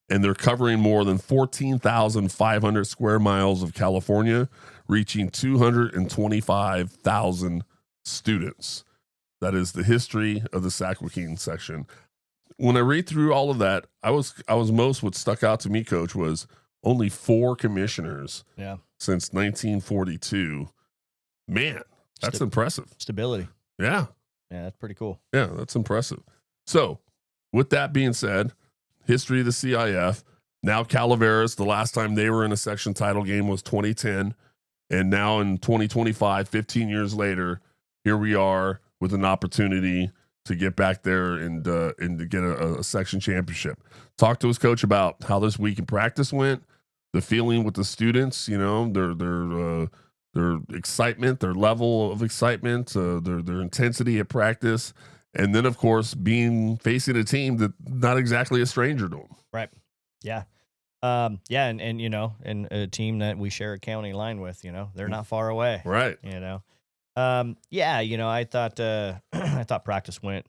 and they're covering more than 14,500 square miles of California, reaching 225,000 students. That is the history of the Sac-Joaquin section. When I read through all of that, I was most what stuck out to me, Coach, was only 4 commissioners since 1942. Man, that's impressive. Stability. Yeah. Yeah, that's pretty cool. Yeah, that's impressive. So, with that being said, history of the CIF, now Calaveras, the last time they were in a section title game was 2010, and now in 2025, 15 years later, here we are with an opportunity to get back there and to get a section championship. Talk to us, Coach, about how this week in practice went, the feeling with the students, you know, their excitement, their level of excitement, their intensity at practice, and then of course facing a team that not exactly a stranger to them. Right. Yeah. And you know, and a team that we share a county line with, you know, they're not far away. Right. You know. You know, I thought I thought practice went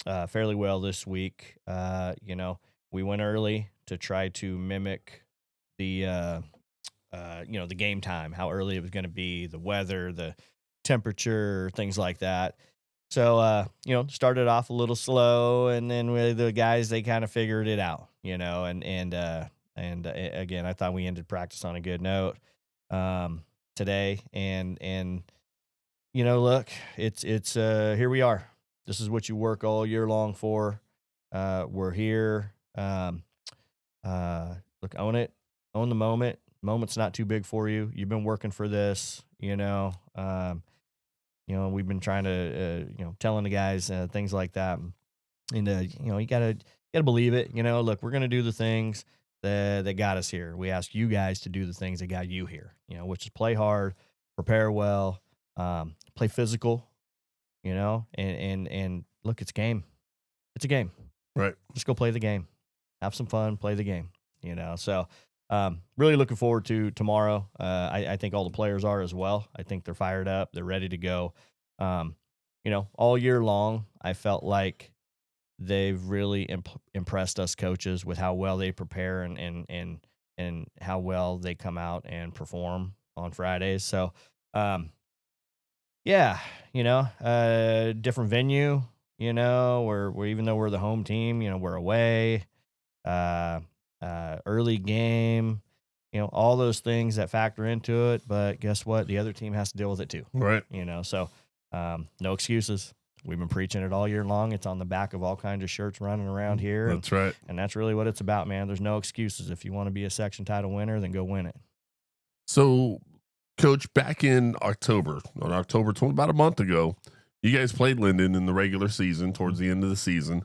fairly well this week. You know, we went early to try to mimic the you know, the game time, how early it was going to be, the weather, the temperature, things like that. So, you know, started off a little slow, and then with the guys, they kind of figured it out, you know, and again, I thought we ended practice on a good note, today. And, you know, look, it's here we are. This is what you work all year long for. We're here. Look, own it, own the moment. Moment's not too big for you. You've been working for this, you know. You know, we've been trying to, you know, telling the guys things like that, and you know, you gotta believe it. You know, look, we're gonna do the things that got us here. We ask you guys to do the things that got you here. You know, which is play hard, prepare well, play physical. You know, and look, it's a game. It's a game. Right. Just go play the game. Have some fun. Play the game. You know, so. Really looking forward to tomorrow. I think all the players are as well. I think they're fired up. They're ready to go. You know, all year long, I felt like they've really impressed us coaches with how well they prepare and how well they come out and perform on Fridays. So, yeah, different venue, we're even though we're the home team, we're away, uh, early game, all those things that factor into it. But guess what? The other team has to deal with it too. Right. So no excuses. We've been preaching it all year long. It's on the back of all kinds of shirts running around here. That's right. And that's really what it's about, man. There's no excuses. If you want to be a section title winner, then go win it. So, Coach, back in October, on October 20, about a month ago, you guys played Linden in the regular season towards the end of the season,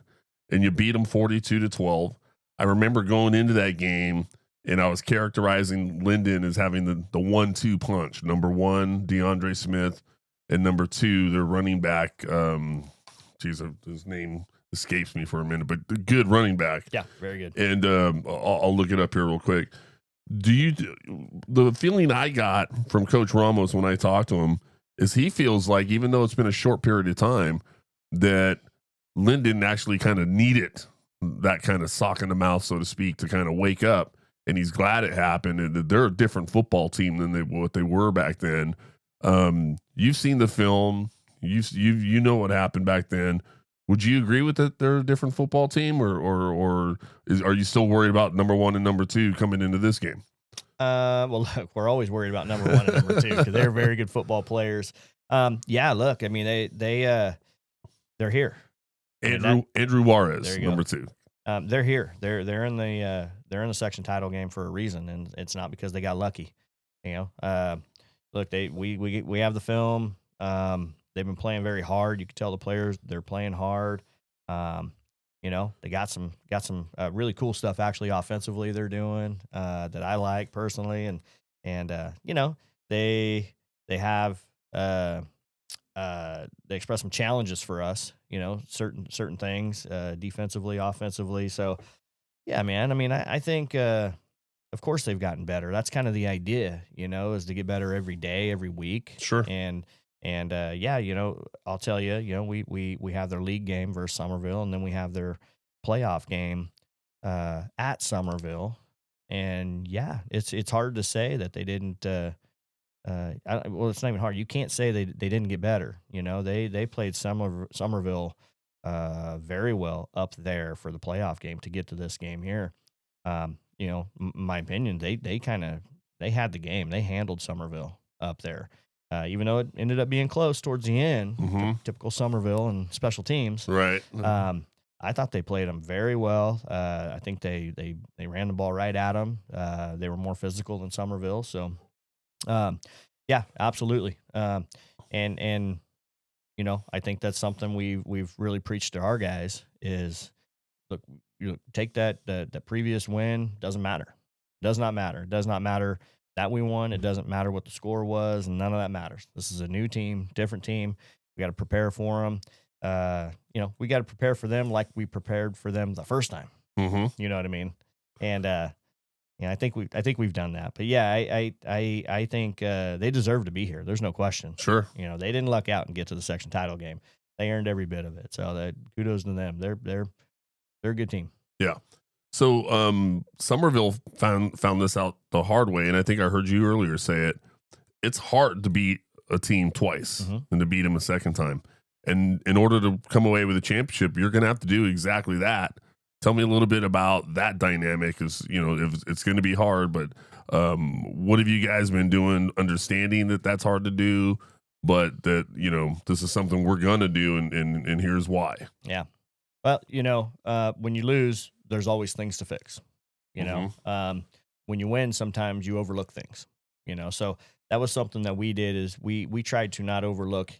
and you beat them 42-12. I remember going into that game, and I was characterizing Linden as having the 1-2 punch. Number one, DeAndre Smith, and number two, their running back. His name escapes me for a minute, but the good running back. Yeah, very good. And I'll look it up here real quick. The feeling I got from Coach Ramos when I talked to him is he feels like, even though it's been a short period of time, that Linden actually kind of needed that kind of sock in the mouth, so to speak, to kind of wake up. And he's glad it happened, and that they're a different football team than what they were back then. You've seen the film. You know what happened back then. Would you agree with that they're a different football team, or are you still worried about number one and number two coming into this game? Well, look, we're always worried about number one and number two because they're very good football players. Yeah, look, I mean, they're here. Andrew Juarez, number two. They're here. They're in the section title game for a reason, and it's not because they got lucky. Look, we have the film. They've been playing very hard. You can tell the players they're playing hard. They got some really cool stuff actually offensively they're doing that I like personally, and they have they express some challenges for us. Certain things defensively, offensively. So yeah, man. I mean, I think of course they've gotten better. That's kind of the idea, is to get better every day, every week. Sure. And yeah, I'll tell you, we have their league game versus Somerville, and then we have their playoff game at Somerville. And yeah, it's hard to say that they didn't. Well, it's not even hard. You can't say they didn't get better. They played Somerville very well up there for the playoff game to get to this game here. My opinion, they had the game. They handled Somerville up there. Even though it ended up being close towards the end, typical Somerville and special teams. Right. I thought they played them very well. I think they ran the ball right at them. They were more physical than Somerville. So, yeah, absolutely. And I think that's something we've really preached to our guys is, look, you take that previous win. Doesn't matter. Does not matter. It does not matter that we won. It doesn't matter what the score was, and none of that matters. This is a new team, different team. We got to prepare for them. We got to prepare for them like we prepared for them the first time. Mm-hmm. You know what I mean? And I think we've done that. But yeah, I think they deserve to be here. There's no question. Sure. They didn't luck out and get to the section title game. They earned every bit of it. So kudos to them. They're a good team. Yeah. So Somerville found this out the hard way, and I think I heard you earlier say it. It's hard to beat a team twice and to beat them a second time. And in order to come away with a championship, you're going to have to do exactly that. Tell me a little bit about that dynamic. If it's going to be hard, but what have you guys been doing, understanding that that's hard to do, but that this is something we're going to do, and here's why. Yeah. Well, when you lose, there's always things to fix. When you win, sometimes you overlook things. So that was something that we did is we tried to not overlook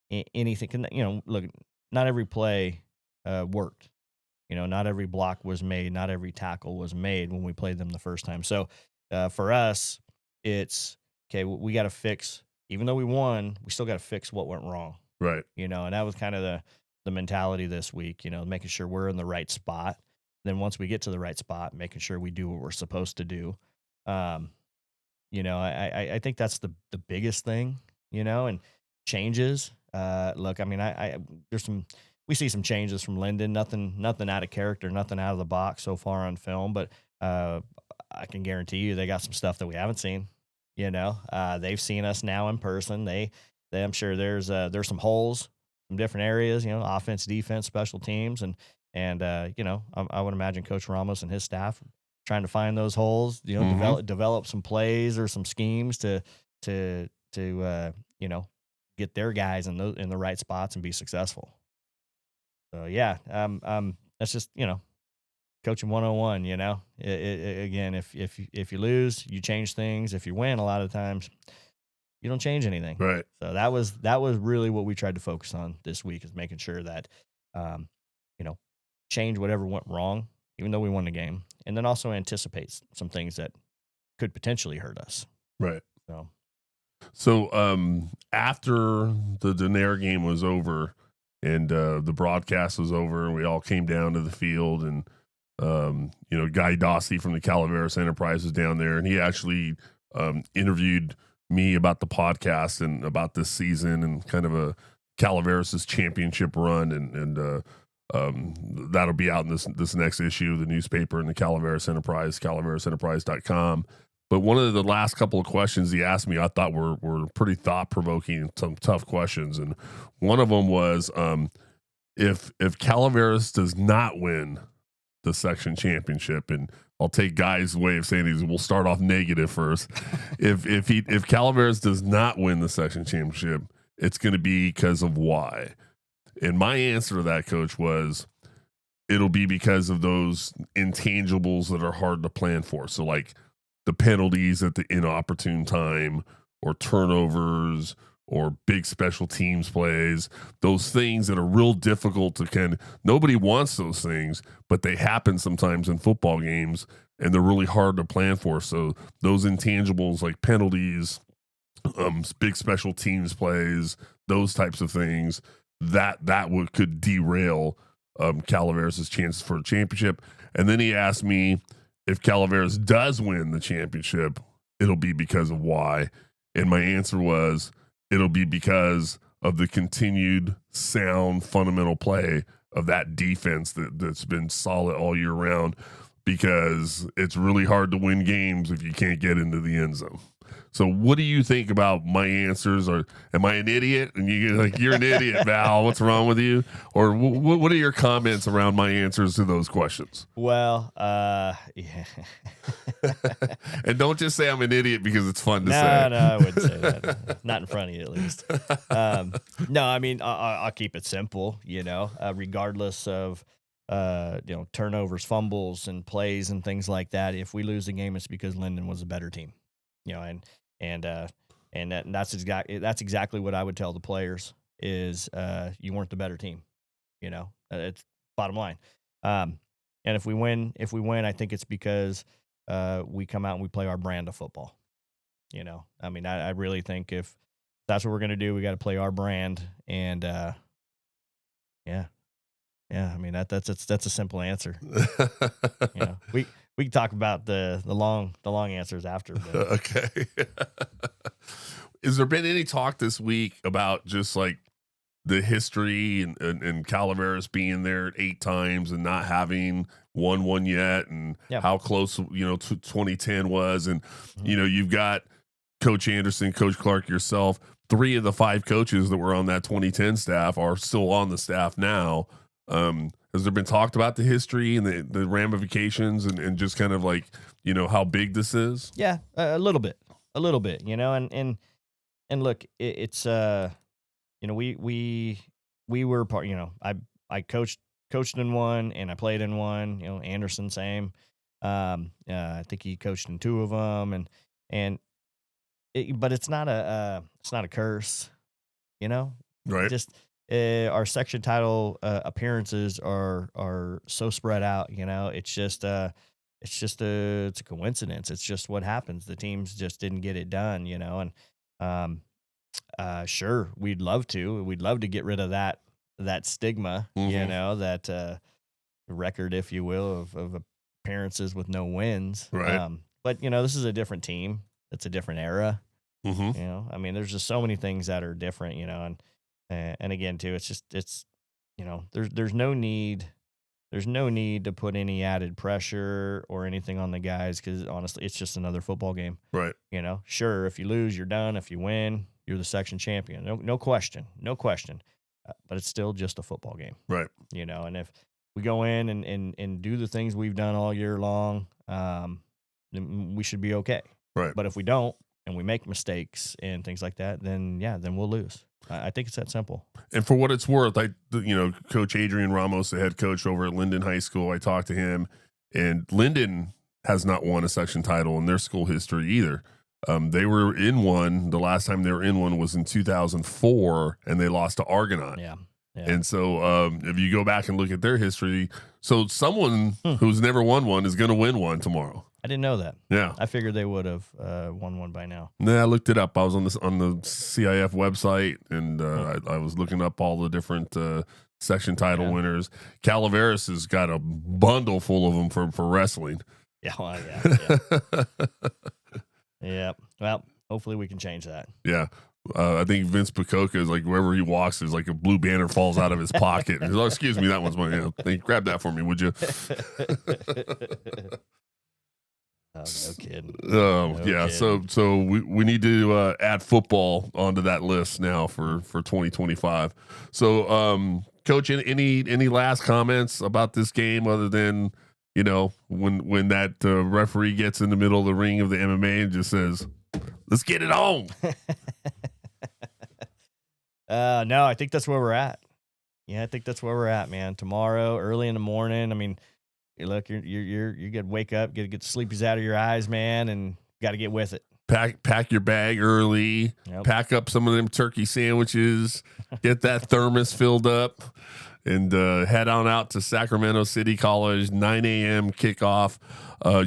anything. Look, not every play worked. Not every block was made, not every tackle was made when we played them the first time. So for us, it's okay. We got to fix. Even though we won, we still got to fix what went wrong. Right. And that was kind of the mentality this week. Making sure we're in the right spot. Then once we get to the right spot, making sure we do what we're supposed to do. I think that's the biggest thing. And changes. Look, I mean, there's some we see some changes from Linden. Nothing out of character, nothing out of the box so far on film. But I can guarantee you they got some stuff that we haven't seen. They've seen us now in person. I'm sure there's some holes, some different areas. Offense, defense, special teams, and I would imagine Coach Ramos and his staff trying to find those holes. Develop some plays or some schemes to get their guys in the right spots and be successful. So yeah, that's just coaching 101. Again, if you lose, you change things. If you win, a lot of times you don't change anything. Right. So that was really what we tried to focus on this week, is making sure that change whatever went wrong, even though we won the game, and then also anticipate some things that could potentially hurt us. Right. So after the Denair game was over and the broadcast was over and we all came down to the field, and Guy Dossie from the Calaveras Enterprise was down there, and he actually interviewed me about the podcast and about this season and kind of a Calaveras' championship run, and that'll be out in this next issue of the newspaper in the Calaveras Enterprise, calaveras.enterprise.com. But one of the last couple of questions he asked me, I thought were pretty thought-provoking and some tough questions. And one of them was, if Calaveras does not win the section championship, and I'll take Guy's way of saying it, we'll start off negative first. If Calaveras does not win the section championship, it's going to be because of why? And my answer to that, Coach, was it'll be because of those intangibles that are hard to plan for. So like the penalties at the inopportune time, or turnovers, or big special teams plays, those things that are real difficult to nobody wants those things, but they happen sometimes in football games, and they're really hard to plan for. So those intangibles like penalties, big special teams plays, those types of things, that could derail Calaveras' chances for a championship. And then he asked me, if Calaveras does win the championship, it'll be because of why. And my answer was, it'll be because of the continued sound fundamental play of that defense that's been solid all year round, because it's really hard to win games if you can't get into the end zone. So what do you think about my answers? Or am I an idiot? And you're an idiot, Val. What's wrong with you? Or what are your comments around my answers to those questions? Well, yeah. And don't just say I'm an idiot because it's fun to say. No, I wouldn't say that. Not in front of you, at least. No, I mean, I'll keep it simple, regardless of, turnovers, fumbles, and plays and things like that. If we lose the game, it's because Linden was a better team, and that's exactly what I would tell the players is, you weren't the better team, it's bottom line. And if we win, I think it's because we come out and we play our brand of football. I mean, I really think if that's what we're going to do, we got to play our brand. And yeah, I mean, that's a simple answer. We can talk about the long answers after. But. Okay. Has there been any talk this week about just like the history and Calaveras being there 8 times and not having won one yet, and how close 2010 was, and you've got Coach Anderson, Coach Clark, yourself. 3 of the 5 coaches that were on that 2010 staff are still on the staff now. Has there been talked about the history and the ramifications and just kind of like, how big this is? Yeah, a little bit, and look, it's, we were part, I coached in one and I played in one, Anderson, same. I think he coached in 2 of them, but it's not a curse, Right. Just, our section title appearances are so spread out. It's a coincidence. It's just what happens. The teams just didn't get it done. And sure, we'd love to get rid of that stigma. Mm-hmm. That record, if you will, of appearances with no wins. Right. But this is a different team. It's a different era. Mm-hmm. I mean, there's just so many things that are different. And again, too, it's there's no need. There's no need to put any added pressure or anything on the guys because, honestly, it's just another football game. Right. Sure, if you lose, you're done. If you win, you're the section champion. No question. No question. But it's still just a football game. Right. And if we go in and do the things we've done all year long, then we should be okay. Right. But if we don't and we make mistakes and things like that, then we'll lose. I think it's that simple. And for what it's worth, Coach Adrian Ramos, the head coach over at Linden High School, I talked to him, and Linden has not won a section title in their school history either. They were in one. The last time they were in one was in 2004, and they lost to Argonaut. Yeah. And so if you go back and look at their history, so someone who's never won one is going to win one tomorrow. I didn't know that. Yeah. I figured they would have won one by now. Nah, I looked it up. I was on the CIF website, and I was looking up all the different section title winners. Calaveras has got a bundle full of them for wrestling. Yeah, well, yeah. Well, hopefully we can change that. Yeah. I think Vince Pacoca is like, wherever he walks, there's like a blue banner falls out of his pocket. He's like, oh, excuse me, that one's mine. Hey, grab that for me, would you? Oh, no kidding. No yeah. Kidding. So we need to add football onto that list now for 2025. So, Coach, any last comments about this game other than when that referee gets in the middle of the ring of the MMA and just says, "Let's get it on." No, I think that's where we're at. Yeah, I think that's where we're at, man. Tomorrow, early in the morning. I mean, look, you got to wake up, get the sleepies out of your eyes, man, and got to get with it. Pack your bag early. Yep. Pack up some of them turkey sandwiches. Get that thermos filled up, and head on out to Sacramento City College. 9 a.m. kickoff.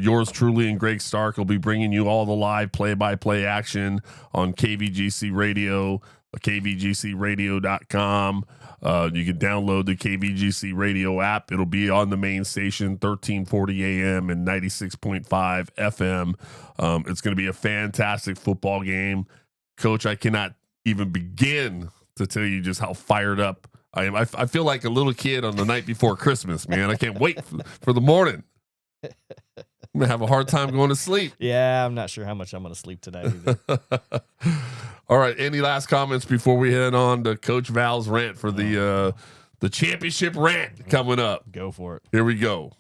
Yours truly and Greg Stark will be bringing you all the live play-by-play action on KVGC Radio, kvgcradio.com. You can download the KVGC Radio app. It'll be on the main station, 1340 AM and 96.5 FM. It's going to be a fantastic football game. Coach, I cannot even begin to tell you just how fired up I am. I feel like a little kid on the night before Christmas, man. I can't wait for the morning. I'm going to have a hard time going to sleep. Yeah, I'm not sure how much I'm going to sleep tonight either. All right. Any last comments before we head on to Coach Val's rant for the championship rant coming up? Go for it. Here we go.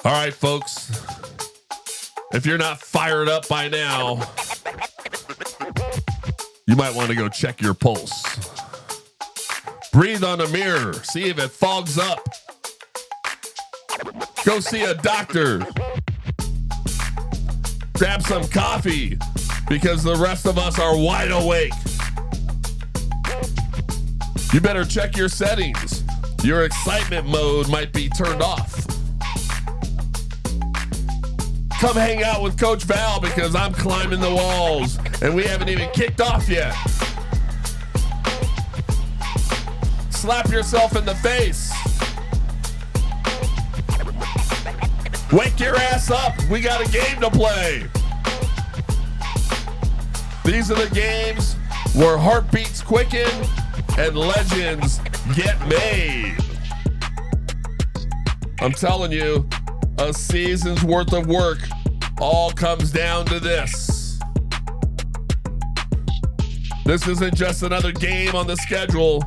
All right, folks. If you're not fired up by now, you might want to go check your pulse. Breathe on a mirror. See if it fogs up. Go see a doctor. Grab some coffee because the rest of us are wide awake. You better check your settings. Your excitement mode might be turned off. Come hang out with Coach Val because I'm climbing the walls and we haven't even kicked off yet. Slap yourself in the face. Wake your ass up. We got a game to play. These are the games where heartbeats quicken and legends get made. I'm telling you, a season's worth of work all comes down to this. This isn't just another game on the schedule.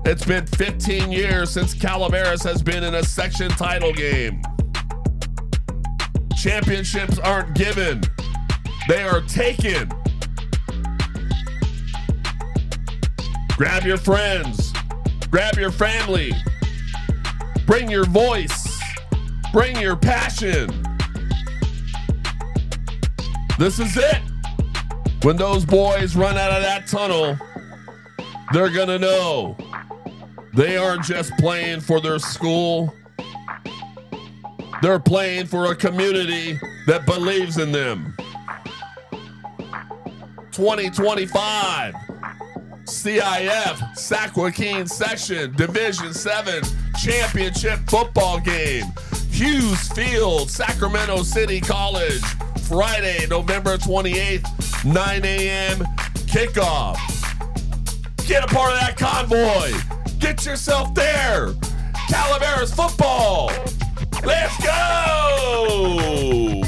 It's been 15 years since Calaveras has been in a section title game. Championships aren't given. They are taken. Grab your friends. Grab your family. Bring your voice. Bring your passion. This is it. When those boys run out of that tunnel, they're gonna know they aren't just playing for their school. They're playing for a community that believes in them. 2025 CIF Sac Joaquin Section Division 7 Championship Football Game. Hughes Field, Sacramento City College. Friday, November 28th, 9 a.m. kickoff. Get a part of that convoy. Get yourself there. Calaveras football. Let's go.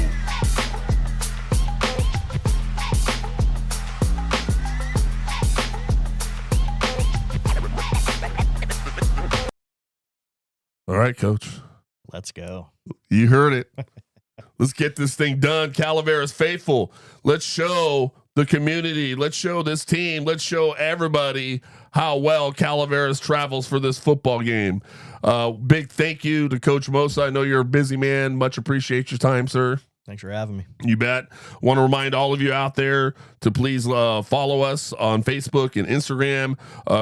All right, Coach. Let's go. You heard it. Let's get this thing done. Calaveras faithful. Let's show the community. Let's show this team. Let's show everybody how well Calaveras travels for this football game. Big thank you to Coach Mosa. I know you're a busy man. Much appreciate your time, sir. Thanks for having me. You bet. Want to remind all of you out there to please follow us on Facebook and Instagram.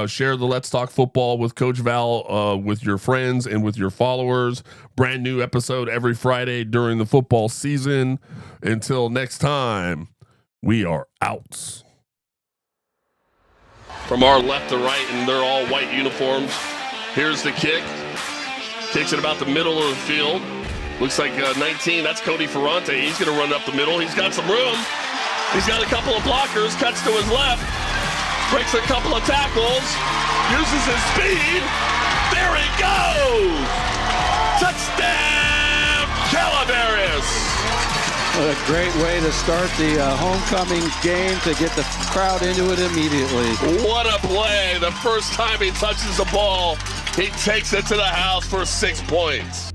Share the Let's Talk Football with Coach Val with your friends and with your followers. Brand new episode every Friday during the football season. Until next time, we are out. From our left to right, and they're all white uniforms. Here's the kick. Kicks it about the middle of the field. Looks like 19, that's Cody Ferrante. He's going to run up the middle. He's got some room. He's got a couple of blockers, cuts to his left, breaks a couple of tackles, uses his speed. There he goes! Touchdown, Calaveras! What a great way to start the homecoming game to get the crowd into it immediately. What a play. The first time he touches the ball, he takes it to the house for 6 points.